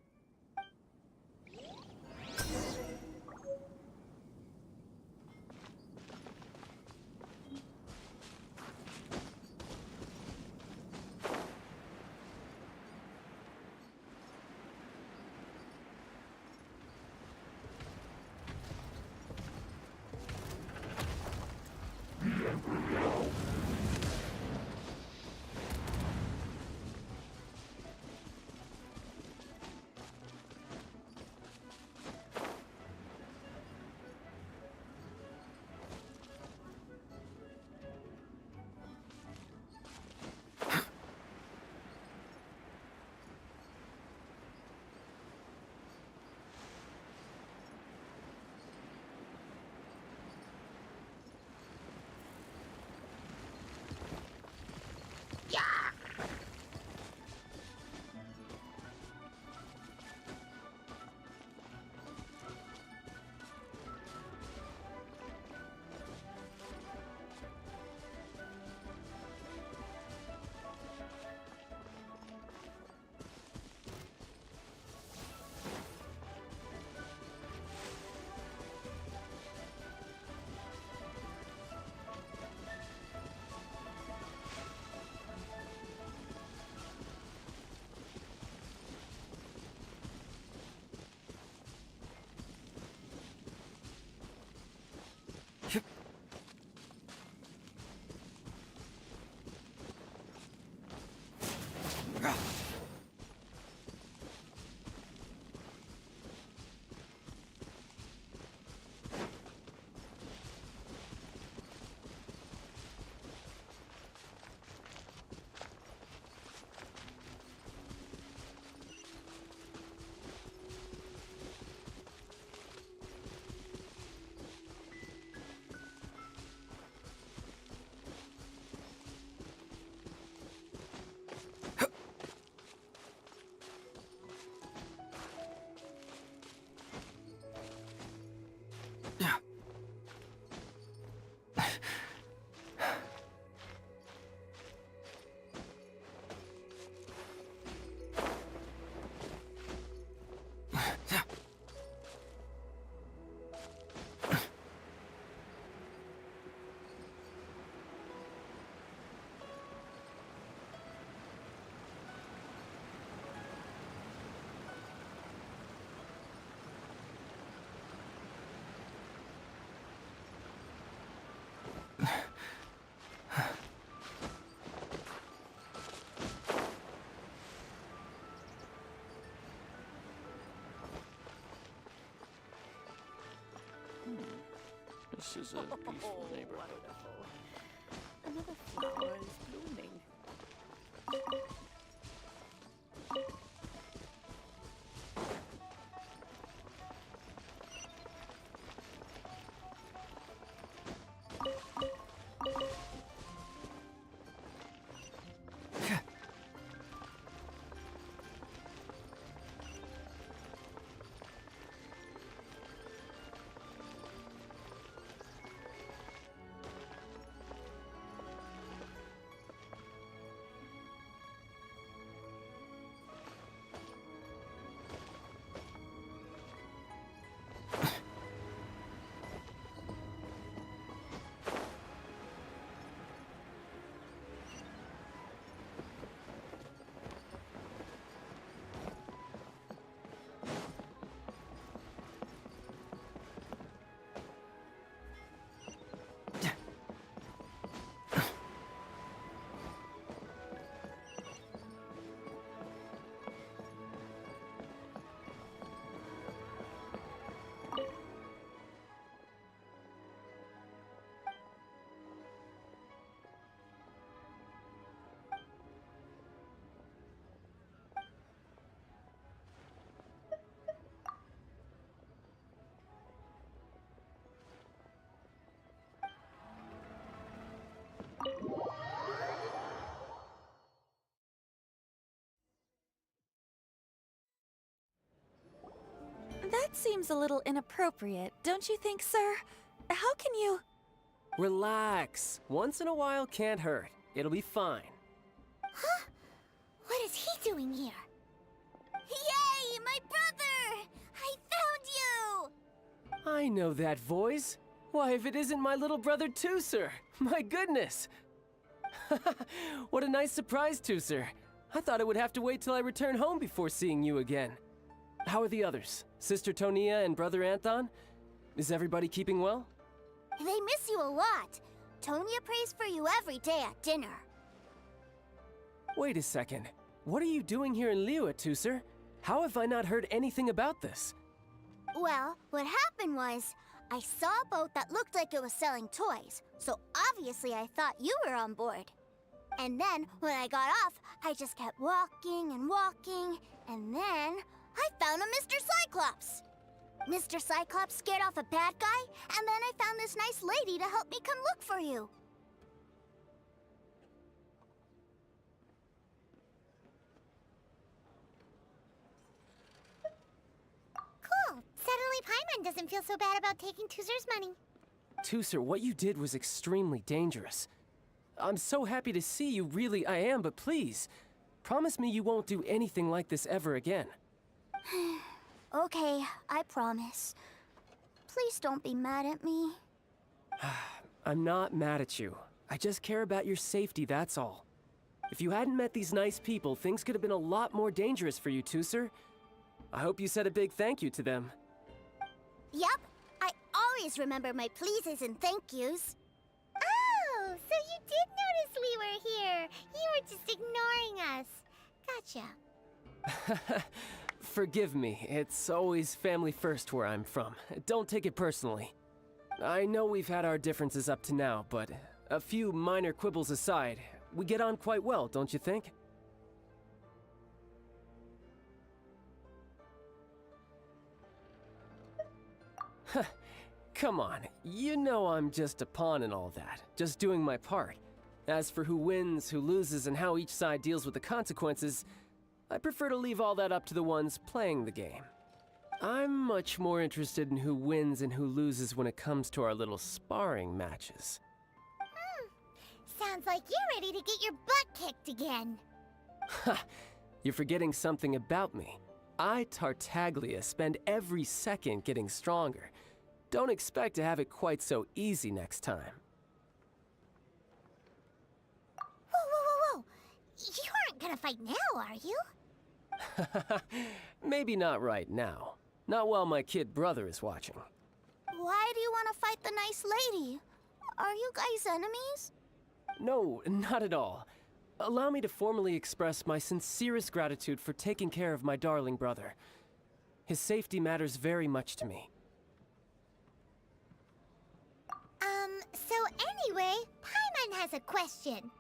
This is a peaceful neighborhood. Another flower is blooming. That seems a little inappropriate, don't you think, sir? How can you... Relax. Once in a while can't hurt. It'll be fine. Huh? What is he doing here? Yay, my brother! I found you! I know that voice. Why, if it isn't my little brother Tooser! My goodness! What a nice surprise, Tooser. I thought I would have to wait till I return home before seeing you again. How are the others? Sister Tonia and Brother Anthon? Is everybody keeping well? They miss you a lot. Tonia prays for you every day at dinner. Wait a second. What are you doing here in Liyue, Tooser? How have I not heard anything about this? Well, what happened was, I saw a boat that looked like it was selling toys, so obviously I thought you were on board. And then, when I got off, I just kept walking and walking, and then I found a Mr. Cyclops. Mr. Cyclops scared off a bad guy, and then I found this nice lady to help me come look for you. Cool. Suddenly Paimon doesn't feel so bad about taking Tooser's money. Tooser, what you did was extremely dangerous. I'm so happy to see you, really I am, but please, promise me you won't do anything like this ever again. Okay, I promise. Please don't be mad at me. I'm not mad at you. I just care about your safety, that's all. If you hadn't met these nice people, things could have been a lot more dangerous for you, Tooser. I hope you said a big thank you to them. Yep, I always remember my pleases and thank yous. Oh, so you did notice we were here. You were just ignoring us. Gotcha. Forgive me, it's always family first where I'm from. Don't take it personally. I know we've had our differences up to now, but a few minor quibbles aside, we get on quite well, don't you think? Come on, you know I'm just a pawn in all that, just doing my part. As for who wins, who loses, and how each side deals with the consequences, I prefer to leave all that up to the ones playing the game. I'm much more interested in who wins and who loses when it comes to our little sparring matches. Sounds like you're ready to get your butt kicked again. Ha! You're forgetting something about me. I, Tartaglia, spend every second getting stronger. Don't expect to have it quite so easy next time. Whoa. You aren't gonna fight now, are you? Maybe not right now. Not while my kid brother is watching. Why do you want to fight the nice lady? Are you guys enemies? No, not at all. Allow me to formally express my sincerest gratitude for taking care of my darling brother. His safety matters very much to me. So anyway, Paimon has a question.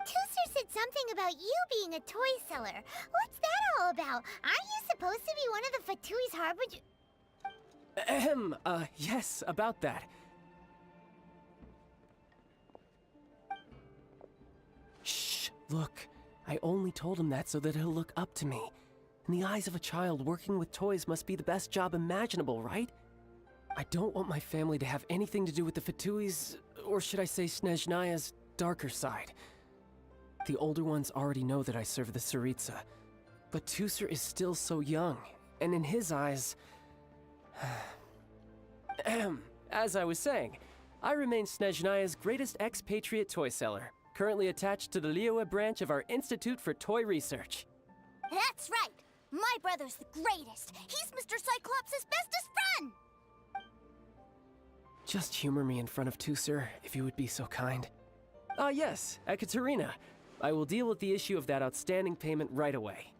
Tooser said something about you being a toy seller. What's that all about? Aren't you supposed to be one of the Fatui's harbinger? Yes, about that. Shh, look. I only told him that so that he'll look up to me. In the eyes of a child, working with toys must be the best job imaginable, right? I don't want my family to have anything to do with the Fatui's, or should I say Snezhnaya's, darker side. The older ones already know that I serve the Tsaritsa, but Tooser is still so young, and in his eyes... As I was saying, I remain Snezhnaya's greatest expatriate toy seller, currently attached to the Liyue branch of our Institute for Toy Research. That's right! My brother's the greatest! He's Mr. Cyclops' bestest friend! Just humor me in front of Tooser, if you would be so kind. Yes, Ekaterina. I will deal with the issue of that outstanding payment right away.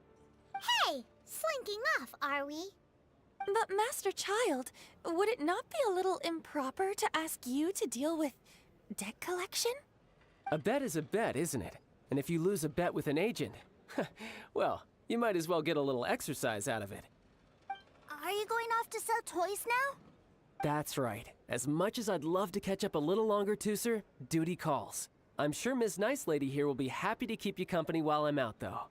Hey! Slinking off, are we? But Master Child, would it not be a little improper to ask you to deal with debt collection? A bet is a bet, isn't it? And if you lose a bet with an agent, well, you might as well get a little exercise out of it. Are you going off to sell toys now? That's right. As much as I'd love to catch up a little longer, Tooser, duty calls. I'm sure Miss Nice Lady here will be happy to keep you company while I'm out, though.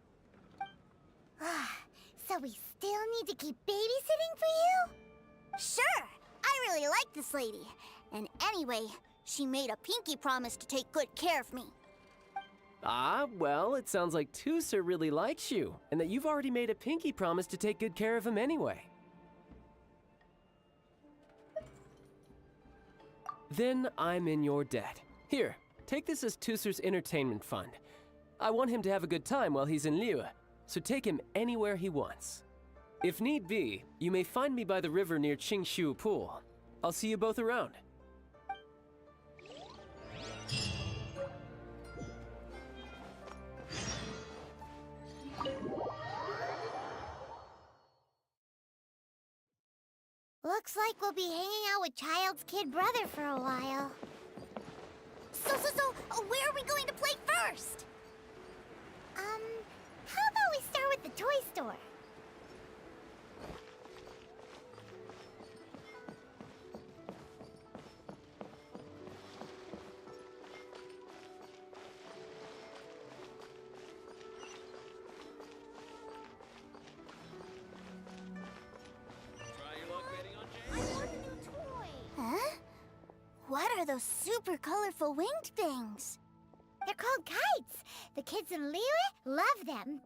So we still need to keep babysitting for you? Sure, I really like this lady. And anyway, she made a pinky promise to take good care of me. Ah, well, it sounds like Tusser really likes you, and that you've already made a pinky promise to take good care of him anyway. Then I'm in your debt. Here, take this as Tusser's entertainment fund. I want him to have a good time while he's in Liyue, so take him anywhere he wants. If need be, you may find me by the river near Qingshu Pool. I'll see you both around. Looks like we'll be hanging out with Child's kid brother for a while. So, where are we going to play first? How about we start with the toy store? Huh? What are those super colorful winged things? They're called kites. The kids in Liyue love them.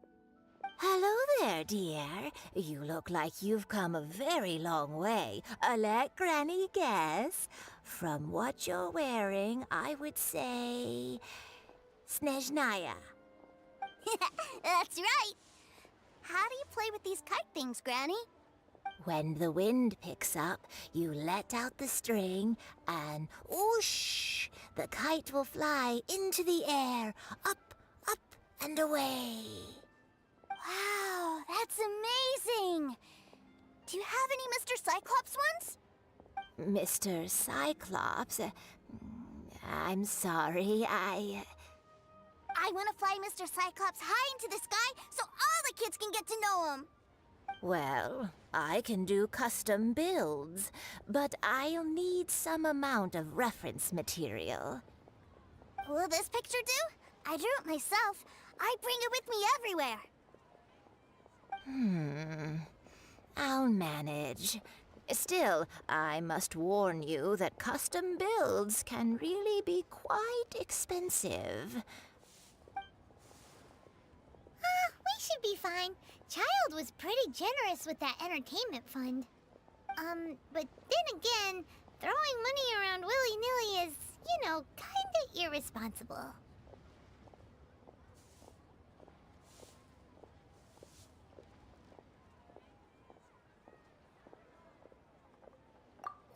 Hello there, dear. You look like you've come a very long way. Let Granny guess. From what you're wearing, I would say... Snezhnaya. That's right. How do you play with these kite things, Granny? When the wind picks up, you let out the string, and whoosh! The kite will fly into the air, up, up, and away. Wow, that's amazing! Do you have any Mr. Cyclops ones? Mr. Cyclops? I'm sorry, I want to fly Mr. Cyclops high into the sky so all the kids can get to know him. Well, I can do custom builds, but I'll need some amount of reference material. Will this picture do? I drew it myself. I bring it with me everywhere. I'll manage. Still, I must warn you that custom builds can really be quite expensive. We should be fine. Child was pretty generous with that entertainment fund. But then again, throwing money around willy-nilly is, kinda irresponsible.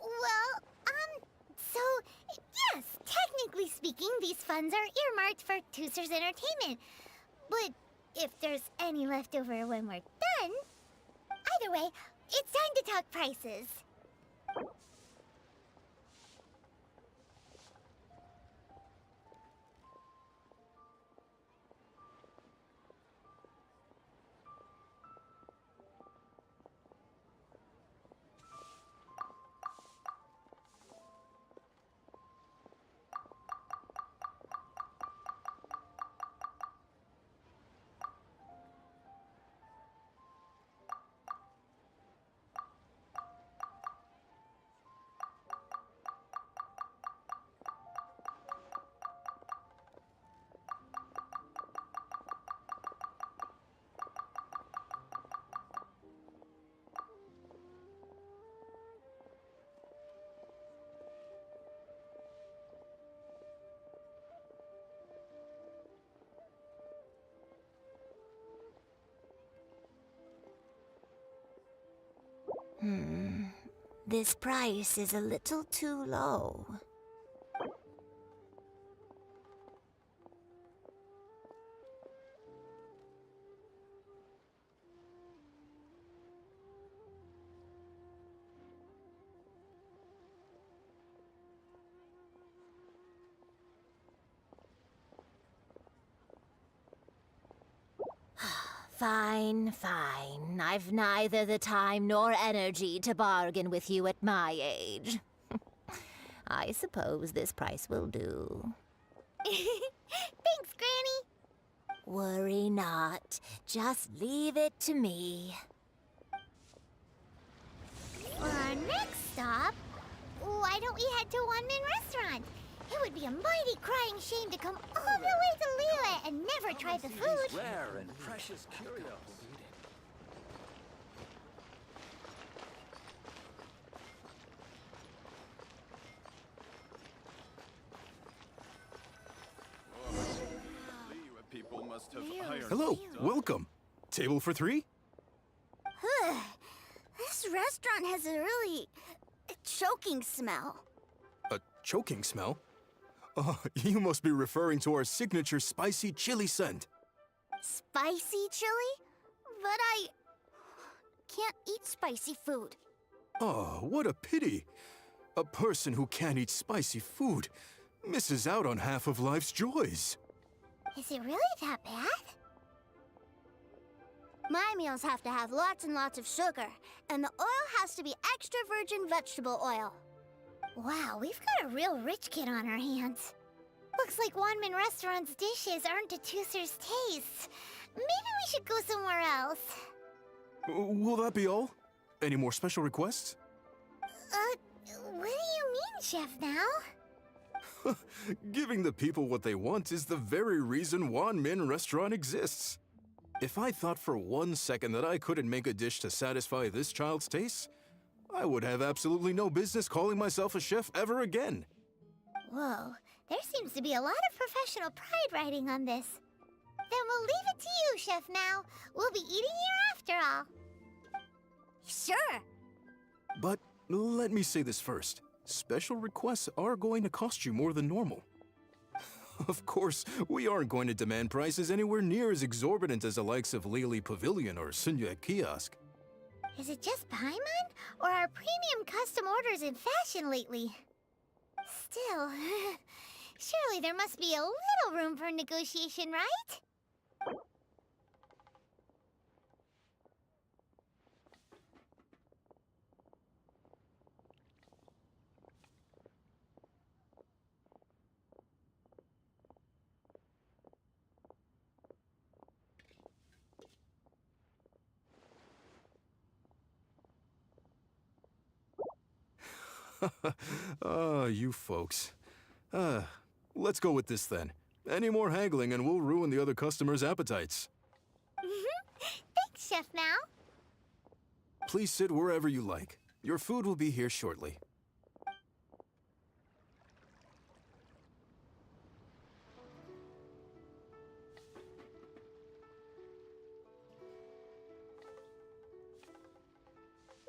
Well, so, yes, technically speaking, these funds are earmarked for Tusser's entertainment. But if there's any left over when we're done... Either way, it's time to talk prices. This price is a little too low. Fine, fine. I've neither the time nor energy to bargain with you at my age. I suppose this price will do. Thanks, Granny. Worry not. Just leave it to me. For our next It would be a mighty crying shame to come all the way to Liyue and never try the food. Rare and precious curios. People must have Really? Hello, welcome. Table for 3? This restaurant has a really choking smell. A choking smell? Oh, you must be referring to our signature spicy chili scent. Spicy chili? But I can't eat spicy food. Oh, what a pity. A person who can't eat spicy food misses out on half of life's joys. Is it really that bad? My meals have to have lots and lots of sugar, and the oil has to be extra virgin vegetable oil. Wow, we've got a real rich kid on our hands. Looks like Wanmin Restaurant's dishes aren't to Tooser's taste. Maybe we should go somewhere else. Will that be all? Any more special requests? What do you mean, Chef now? Giving the people what they want is the very reason Wanmin Restaurant exists. If I thought for 1 second that I couldn't make a dish to satisfy this child's tastes, I would have absolutely no business calling myself a chef ever again. Whoa, there seems to be a lot of professional pride riding on this. Then we'll leave it to you, Chef Now. We'll be eating here after all. Sure. But let me say this first. Special requests are going to cost you more than normal. Of course, we aren't going to demand prices anywhere near as exorbitant as the likes of Lily Pavilion or Sunyue Kiosk. Is it just Paimon, or are premium custom orders in fashion lately? Still, surely there must be a little room for negotiation, right? You folks. Let's go with this then. Any more haggling and we'll ruin the other customers' appetites. Thanks, Chef Now. Please sit wherever you like. Your food will be here shortly.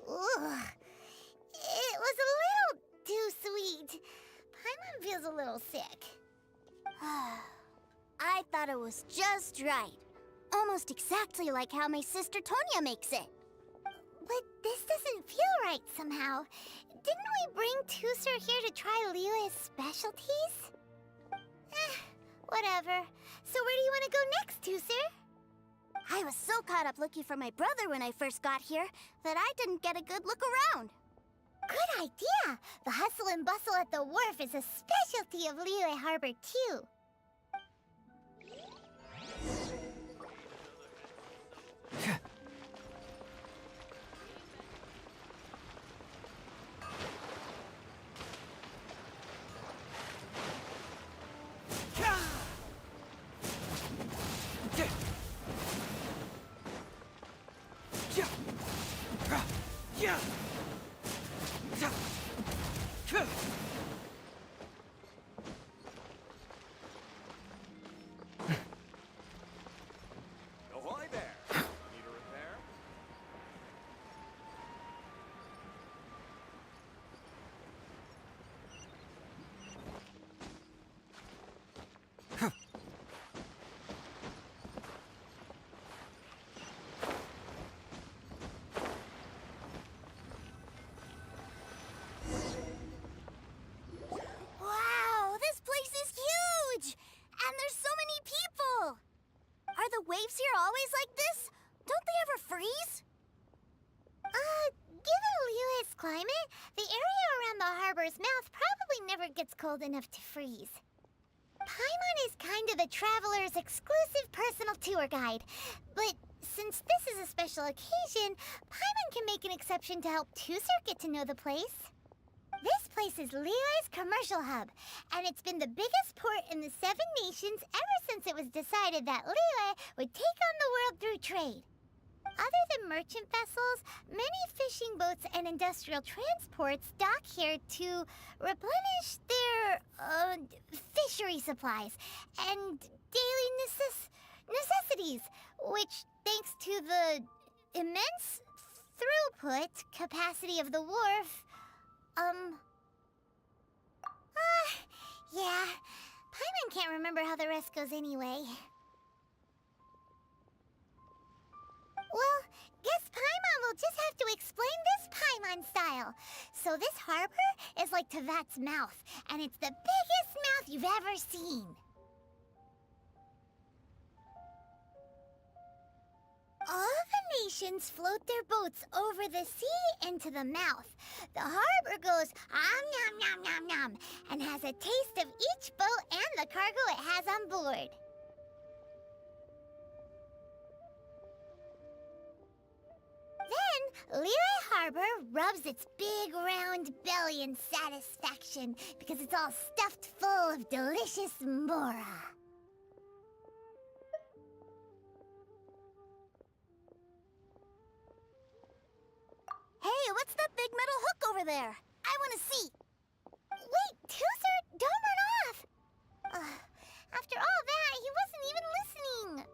Ugh. It was a little too sweet. Paimon feels a little sick. I thought it was just right. Almost exactly like how my sister Tonya makes it. But this doesn't feel right somehow. Didn't we bring Tooser here to try Liyue's specialties? Whatever. So where do you want to go next, Tooser? I was so caught up looking for my brother when I first got here that I didn't get a good look around. Good idea! The hustle and bustle at the wharf is a specialty of Liyue Harbor, too. Ahoy there! Need a repair? Wow, this place is huge! And there's so many people! Are the waves here always like this? Don't they ever freeze? Given Liyue's climate, the area around the harbor's mouth probably never gets cold enough to freeze. Paimon is kind of the traveler's exclusive personal tour guide, but since this is a special occasion, Paimon can make an exception to help Tooser get to know the place. This place is Lily's commercial hub, and it's been the biggest port in the Seven Nations ever since it was decided that Lily would take on the world through trade. Other than merchant vessels, many fishing boats and industrial transports dock here to replenish their fishery supplies and daily necessities, which, thanks to the immense throughput capacity of the wharf, yeah, Paimon can't remember how the rest goes anyway. Well, guess Paimon will just have to explain this Paimon style. So this harbor is like Tevat's mouth, and it's the biggest mouth you've ever seen. All the nations float their boats over the sea into the mouth. The harbor goes nom nom nom nom and has a taste of each boat and the cargo it has on board. Then, Liyue Harbor rubs its big round belly in satisfaction because it's all stuffed full of delicious mora. Hey, what's that big metal hook over there? I want to see. Wait, Tooser, don't run off! After all that, he wasn't even listening.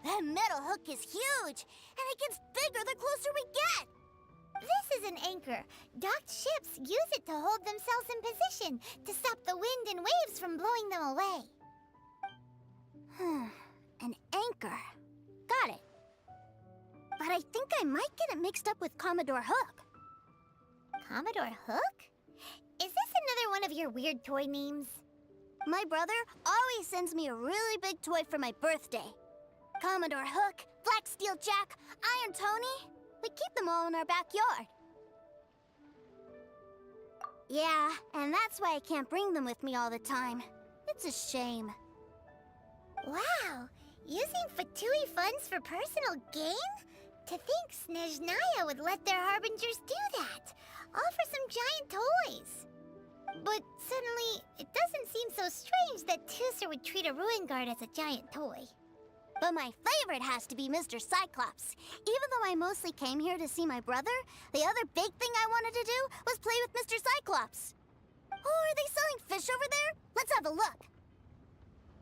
That metal hook is huge, and it gets bigger the closer we get. This is an anchor. Docked ships use it to hold themselves in position to stop the wind and waves from blowing them away. An anchor. Got it. But I think I might get it mixed up with Commodore Hook. Commodore Hook? Is this another one of your weird toy names? My brother always sends me a really big toy for my birthday. Commodore Hook, Black Steel Jack, Iron Tony. We keep them all in our backyard. Yeah, and that's why I can't bring them with me all the time. It's a shame. Wow! Using Fatui funds for personal gain? To think Snezhnaya would let their harbingers do that, all for some giant toys. But suddenly, it doesn't seem so strange that Tooser would treat a ruin guard as a giant toy. But my favorite has to be Mr. Cyclops. Even though I mostly came here to see my brother, the other big thing I wanted to do was play with Mr. Cyclops. Oh, are they selling fish over there? Let's have a look.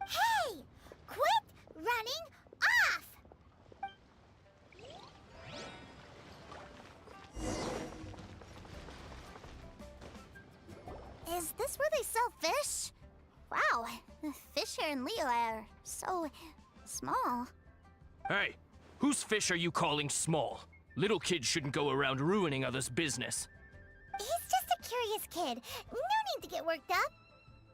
Hey! Quit running off! Is this where they sell fish? Wow, the fish here in Leo are so small. Hey, whose fish are you calling small? Little kids shouldn't go around ruining others' business. He's just a curious kid. No need to get worked up.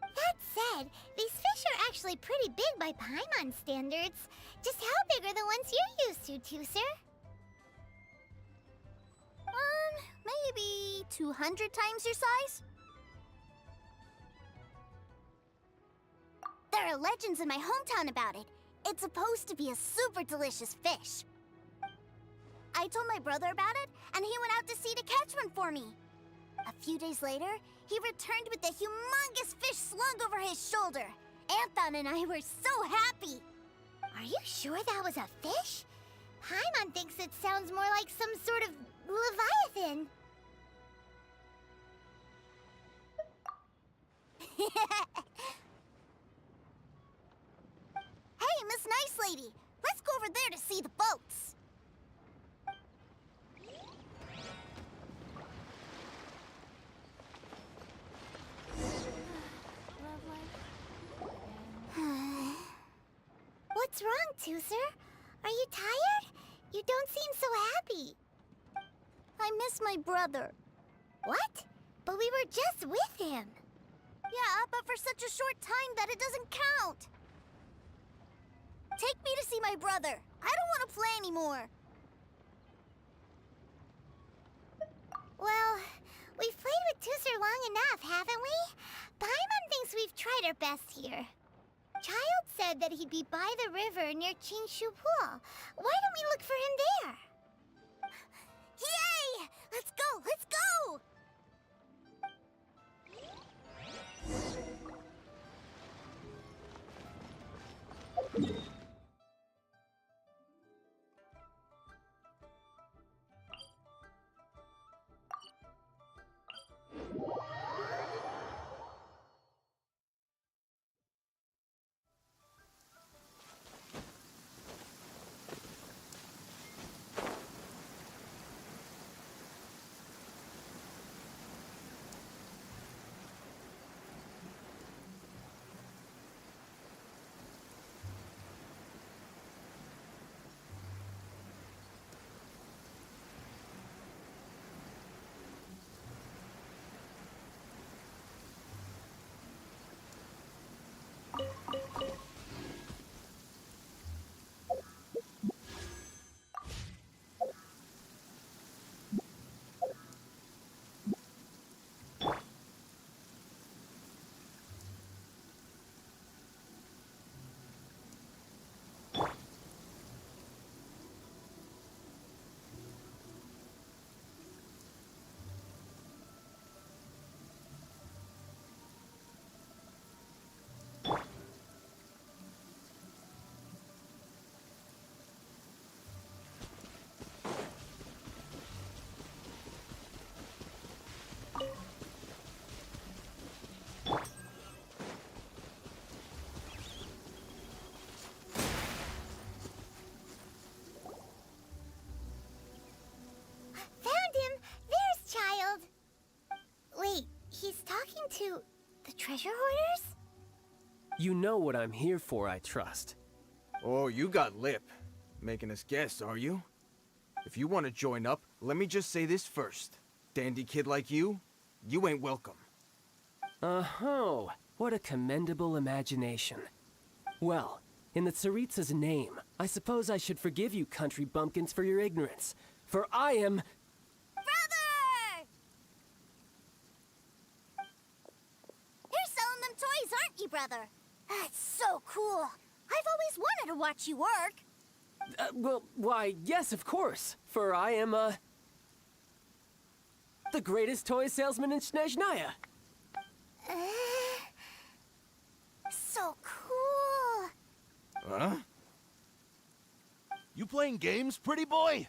That said, these fish are actually pretty big by Paimon standards. Just how big are the ones you're used to, Tooser? Maybe 200 times your size? There are legends in my hometown about it. It's supposed to be a super delicious fish. I told my brother about it, and he went out to sea to catch one for me. A few days later, he returned with a humongous fish slung over his shoulder. Anthon and I were so happy. Are you sure that was a fish? Paimon thinks it sounds more like some sort of leviathan. Hey, Miss Nice Lady, let's go over there to see the boats. What's wrong, Tooser? Are you tired? You don't seem so happy. I miss my brother. What? But we were just with him. Yeah, but for such a short time that it doesn't count. Take me to see my brother. I don't want to play anymore. Well, we've played with Tooser long enough, haven't we? Paimon thinks we've tried our best here. Child said that he'd be by the river near Chingshu Pool. Why don't we look for him there? Yay! Let's go! Let's go! Wait, he's talking to the treasure hoarders? You know what I'm here for, I trust. Oh, you got lip. Making us guess, are you? If you want to join up, let me just say this first. Dandy kid like you ain't welcome. Oh, what a commendable imagination. Well, in the Tsaritsa's name, I suppose I should forgive you country bumpkins for your ignorance. For I am... Brother! You're selling them toys, aren't you, brother? That's so cool. I've always wanted to watch you work. Well, why, yes, of course. For I am, the greatest toy salesman in Snezhnaya. So cool. Huh? You playing games, pretty boy?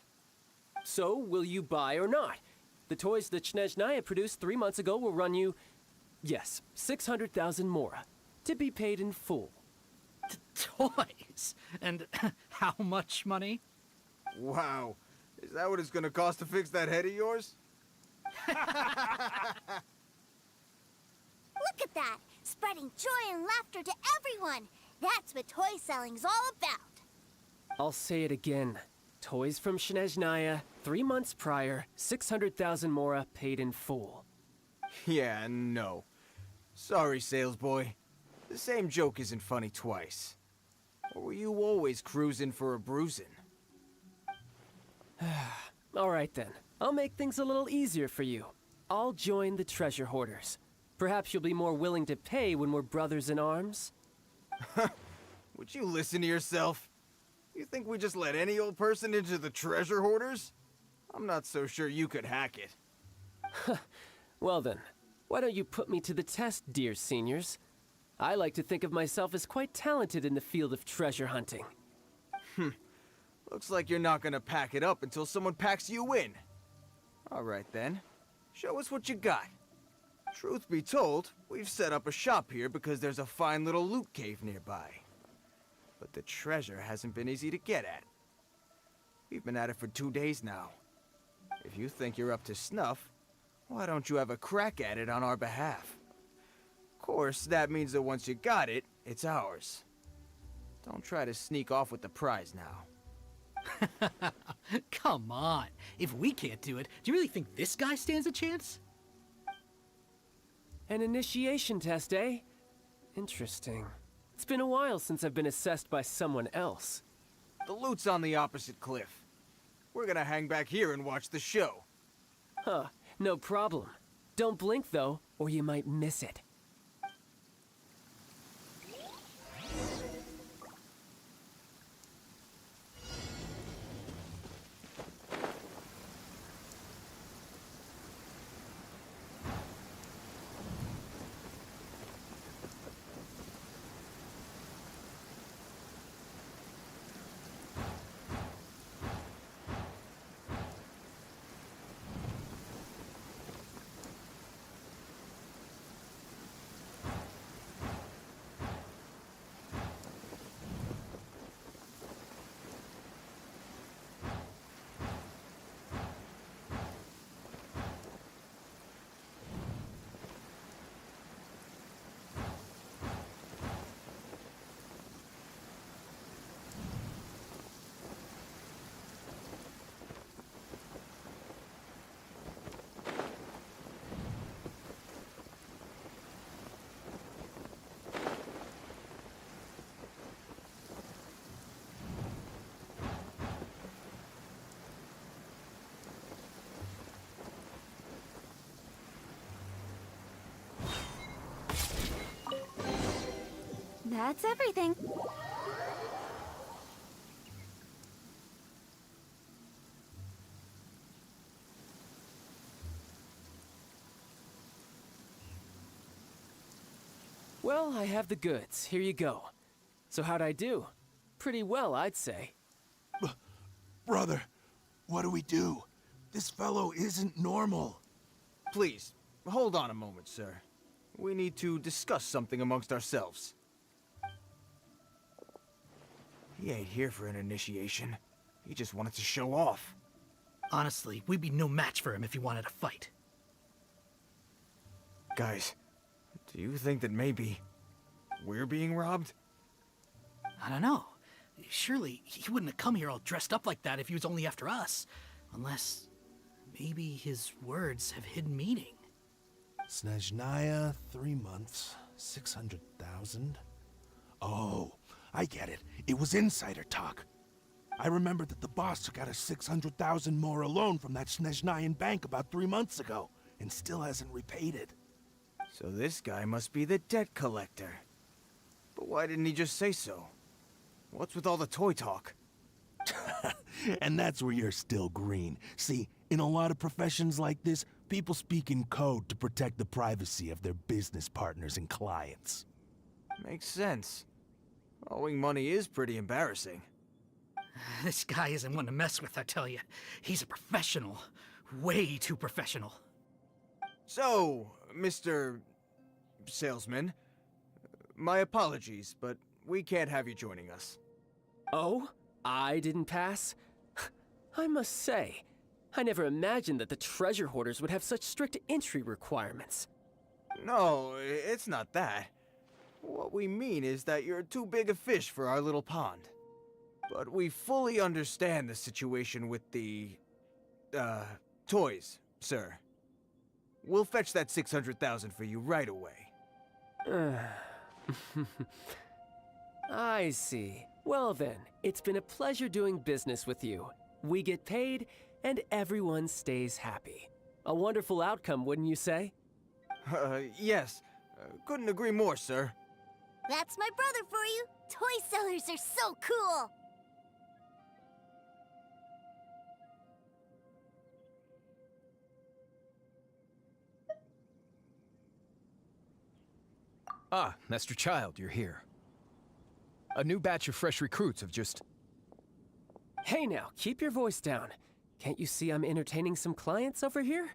So, will you buy or not? The toys that Snezhnaya produced 3 months ago will run you, yes, 600,000 mora, to be paid in full. Toys? And how much money? Wow. Is that what it's gonna cost to fix that head of yours? Look at that! Spreading joy and laughter to everyone! That's what toy selling's all about! I'll say it again. Toys from Snezhnaya, 3 months prior, 600,000 mora paid in full. Yeah, no. Sorry, sales boy. The same joke isn't funny twice. Or were you always cruising for a bruising? All right then. I'll make things a little easier for you. I'll join the treasure hoarders. Perhaps you'll be more willing to pay when we're brothers in arms? Would you listen to yourself? You think we just let any old person into the treasure hoarders? I'm not so sure you could hack it. Well then, why don't you put me to the test, dear seniors? I like to think of myself as quite talented in the field of treasure hunting. Looks like you're not gonna pack it up until someone packs you in. All right then, show us what you got. Truth be told, we've set up a shop here because there's a fine little loot cave nearby. But the treasure hasn't been easy to get at. We've been at it for 2 days now. If you think you're up to snuff, why don't you have a crack at it on our behalf? Of course, that means that once you got it, it's ours. Don't try to sneak off with the prize now. Come on. If we can't do it, do you really think this guy stands a chance? An initiation test, eh? Interesting. It's been a while since I've been assessed by someone else. The loot's on the opposite cliff. We're gonna hang back here and watch the show. Huh, no problem. Don't blink, though. or you might miss it. That's everything. Well, I have the goods. Here you go. So how'd I do? Pretty well, I'd say. Brother, what do we do? This fellow isn't normal. Please, hold on a moment, sir. We need to discuss something amongst ourselves. He ain't here for an initiation. He just wanted to show off. Honestly, we'd be no match for him if he wanted to fight. Guys, do you think that maybe we're being robbed? I don't know. Surely he wouldn't have come here all dressed up like that if he was only after us. Unless maybe his words have hidden meaning. Snezhnaya, 3 months, 600,000. Oh, I get it. It was insider talk. I remember that the boss took out a 600,000 more loan from that Snezhnayan bank about 3 months ago, and still hasn't repaid it. So this guy must be the debt collector. But why didn't he just say so? What's with all the toy talk? And that's where you're still green. See, in a lot of professions like this, people speak in code to protect the privacy of their business partners and clients. Makes sense. Owing money is pretty embarrassing. This guy isn't one to mess with, I tell you. He's a professional. Way too professional. So, Mr. Salesman, my apologies, but we can't have you joining us. Oh? I didn't pass? I must say, I never imagined that the treasure hoarders would have such strict entry requirements. No, it's not that. What we mean is that you're too big a fish for our little pond. But we fully understand the situation with the, toys, sir. We'll fetch that 600,000 for you right away. I see. Well then, it's been a pleasure doing business with you. We get paid, and everyone stays happy. A wonderful outcome, wouldn't you say? Yes. Couldn't agree more, sir. That's my brother for you. Toy sellers are so cool. Ah, Master Child, you're here. A new batch of fresh recruits have just... Hey now, keep your voice down. Can't you see I'm entertaining some clients over here?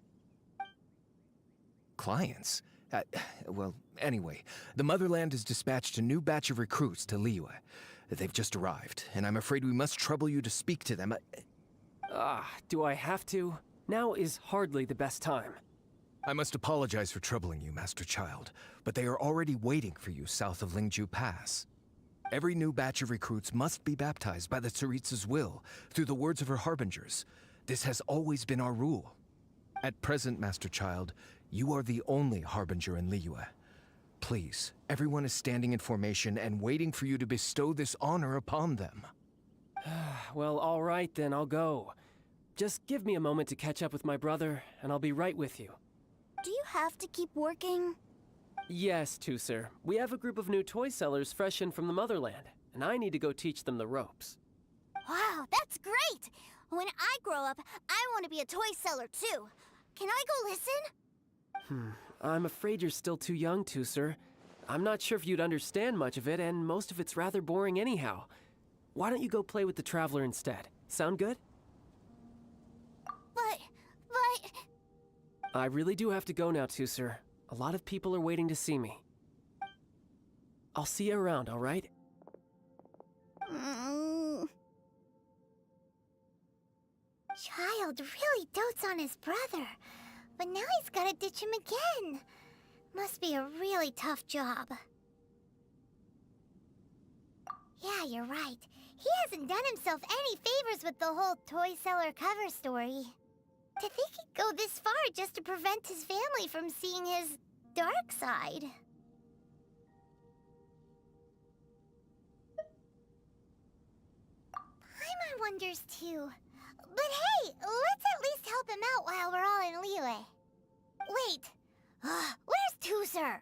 Clients? Well, anyway, the Motherland has dispatched a new batch of recruits to Liyue. They've just arrived, and I'm afraid we must trouble you to speak to them. Do I have to? Now is hardly the best time. I must apologize for troubling you, Master Child, but they are already waiting for you south of Lingju Pass. Every new batch of recruits must be baptized by the Tsaritsa's will, through the words of her harbingers. This has always been our rule. At present, Master Child, you are the only harbinger in Liyue. Please, everyone is standing in formation and waiting for you to bestow this honor upon them. Well, all right then, I'll go. Just give me a moment to catch up with my brother, and I'll be right with you. Do you have to keep working? Yes, Tusser. We have a group of new toy sellers fresh in from the motherland, and I need to go teach them the ropes. Wow, that's great! When I grow up, I want to be a toy seller too. Can I go listen? I'm afraid you're still too young, Tusser. I'm not sure if you'd understand much of it, and most of it's rather boring anyhow. Why don't you go play with the Traveler instead? Sound good? But... I really do have to go now, Tusser. A lot of people are waiting to see me. I'll see you around, all right? Child really dotes on his brother, but now he's gotta ditch him again. Must be a really tough job. Yeah, you're right. He hasn't done himself any favors with the whole toy seller cover story. To think he'd go this far just to prevent his family from seeing his dark side. Paimon wonders too. But hey, let's at least help him out while we're all in Liyue. Wait, where's Tusser?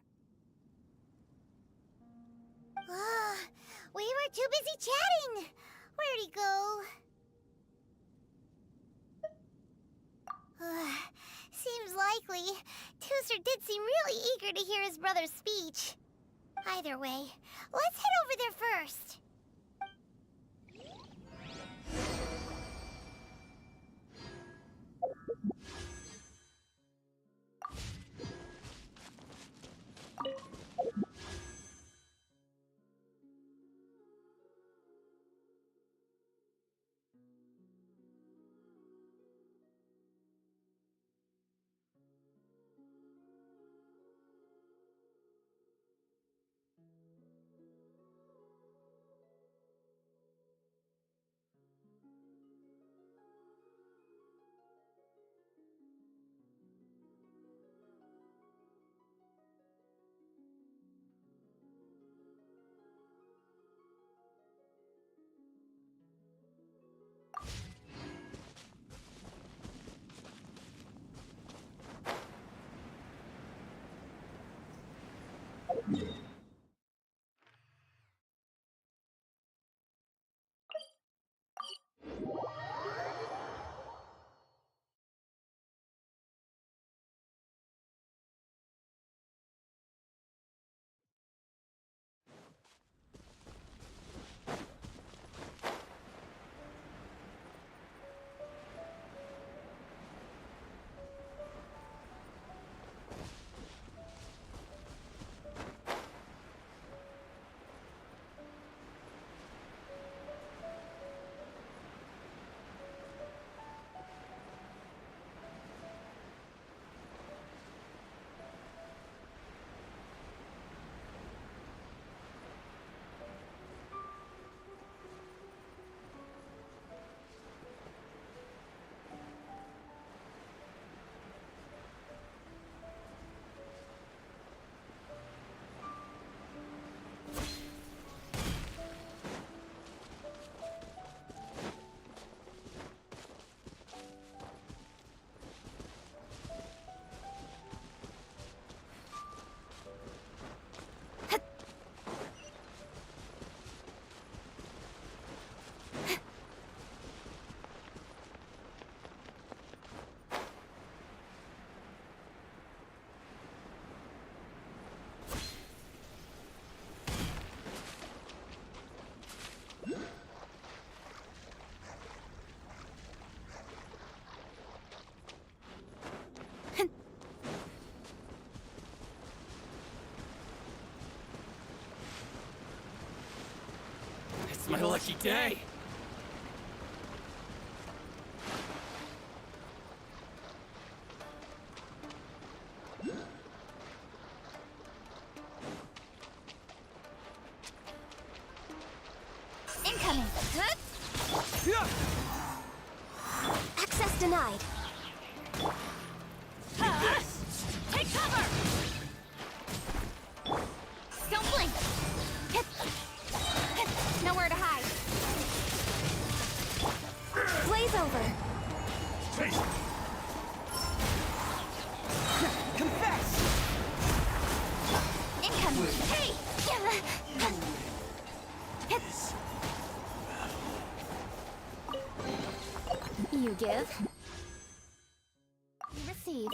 We were too busy chatting. Where'd he go? Seems likely. Tusser did seem really eager to hear his brother's speech. Either way, let's head over there first. It's my lucky day! Incoming! Access denied. Take cover! Don't blink! Nowhere to hide. Hey! You give. You receive.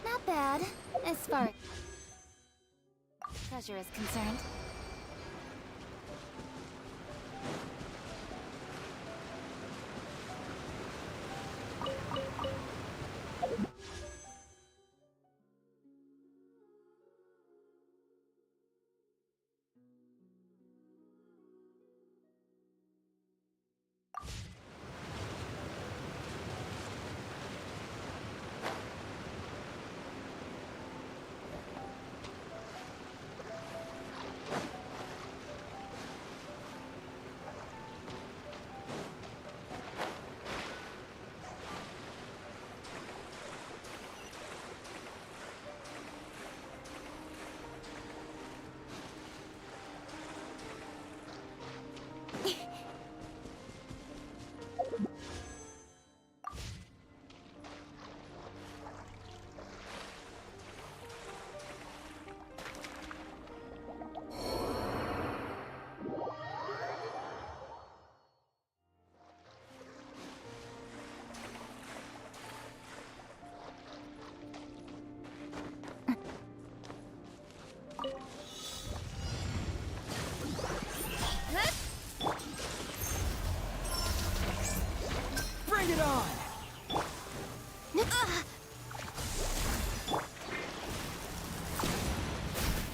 Not bad, as far as treasure is concerned. Bring it on!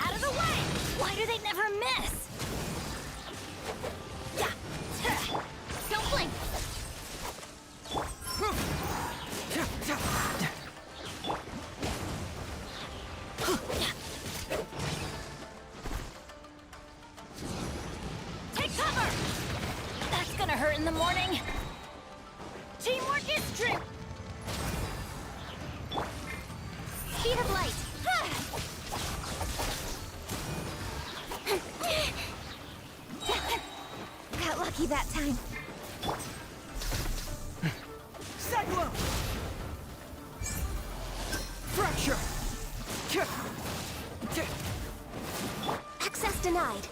Out of the way! Why do they never miss? Yeah. Don't blink! Take cover! That's gonna hurt in the morning. Teamwork is true! Speed of light! Got lucky that time. Cyclone! Fracture! Access denied.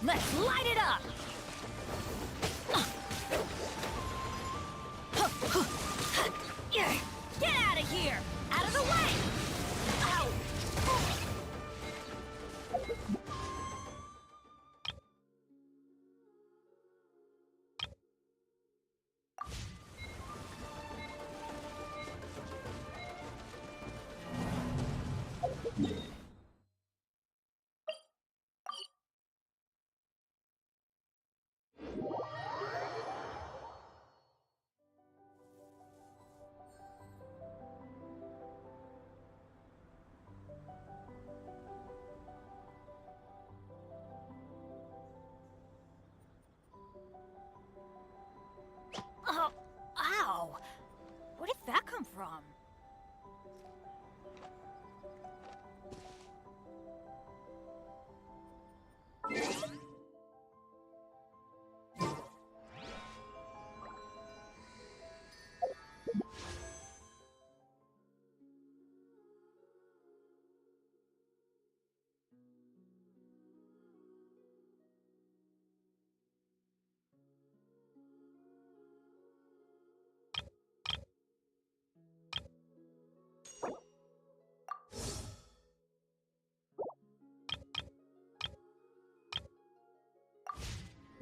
Let's light it up! Get out of here! Out of the way! Ow! Oh, ow! Where did that come from?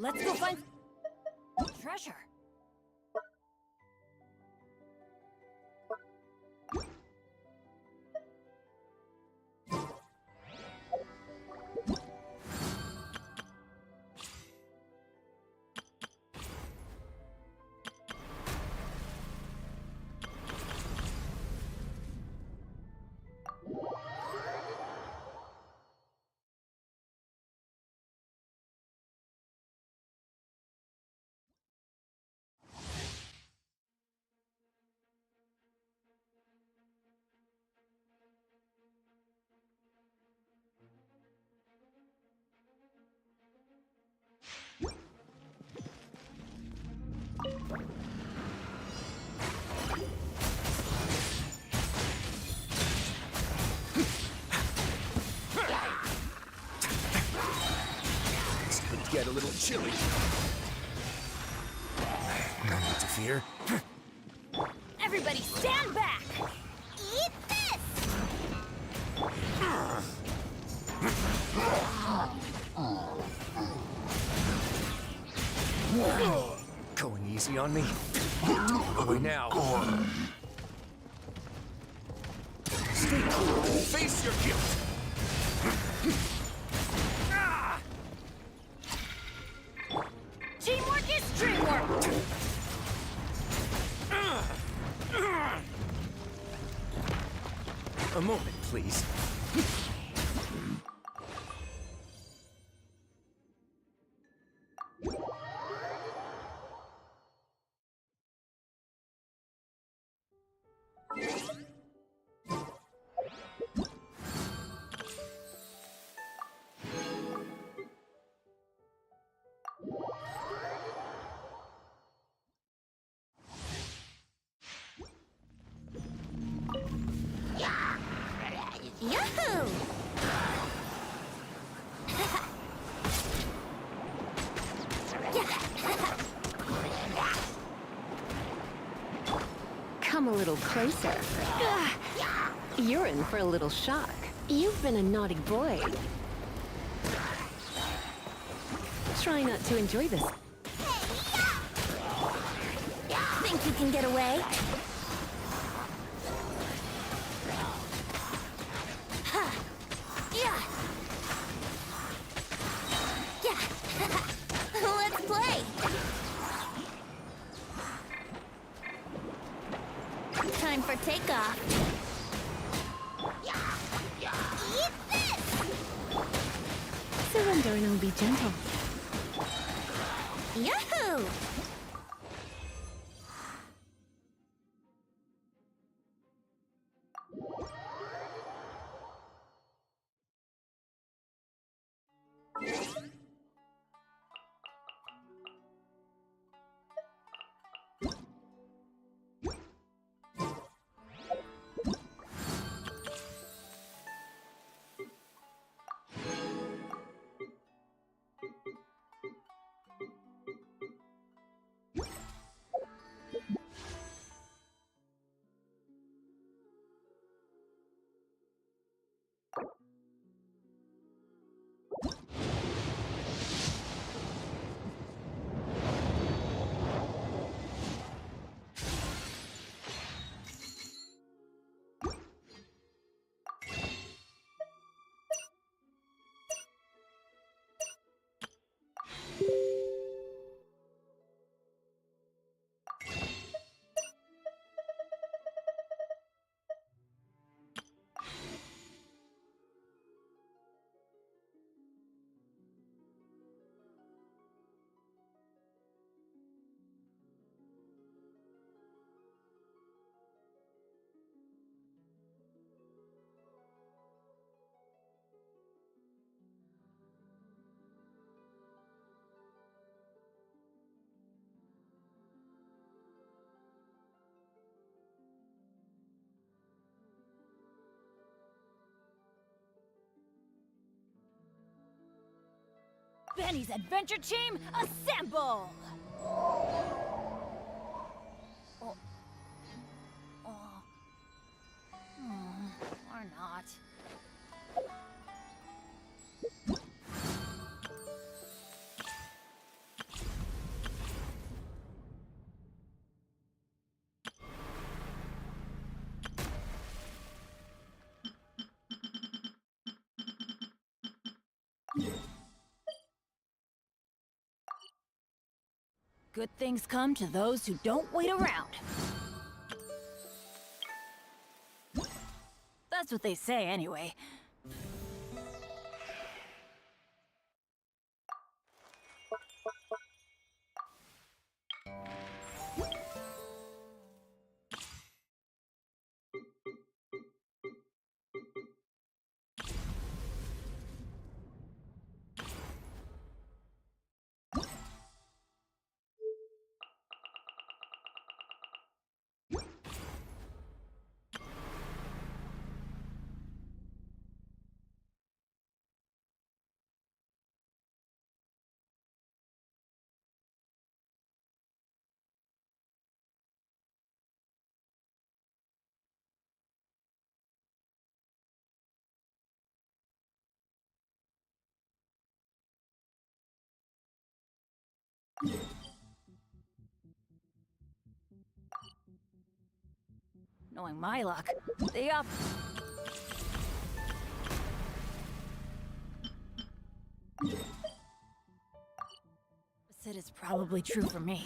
Let's go find treasure. This could get a little chilly. No need to fear. Everybody stand back! Eat this! Going easy on me? Away now. Stay cool. Face your guilt. Teamwork is dreamwork! A moment, please. Yahoo! Come a little closer. You're in for a little shock. You've been a naughty boy. Try not to enjoy this. Think you can get away? Let's play! Time for takeoff. Eat this! Surrender and I'll be gentle. Yahoo! Benny's adventure team, assemble! Or not. Good things come to those who don't wait around. That's what they say, anyway. Knowing my luck, opposite is probably true for me.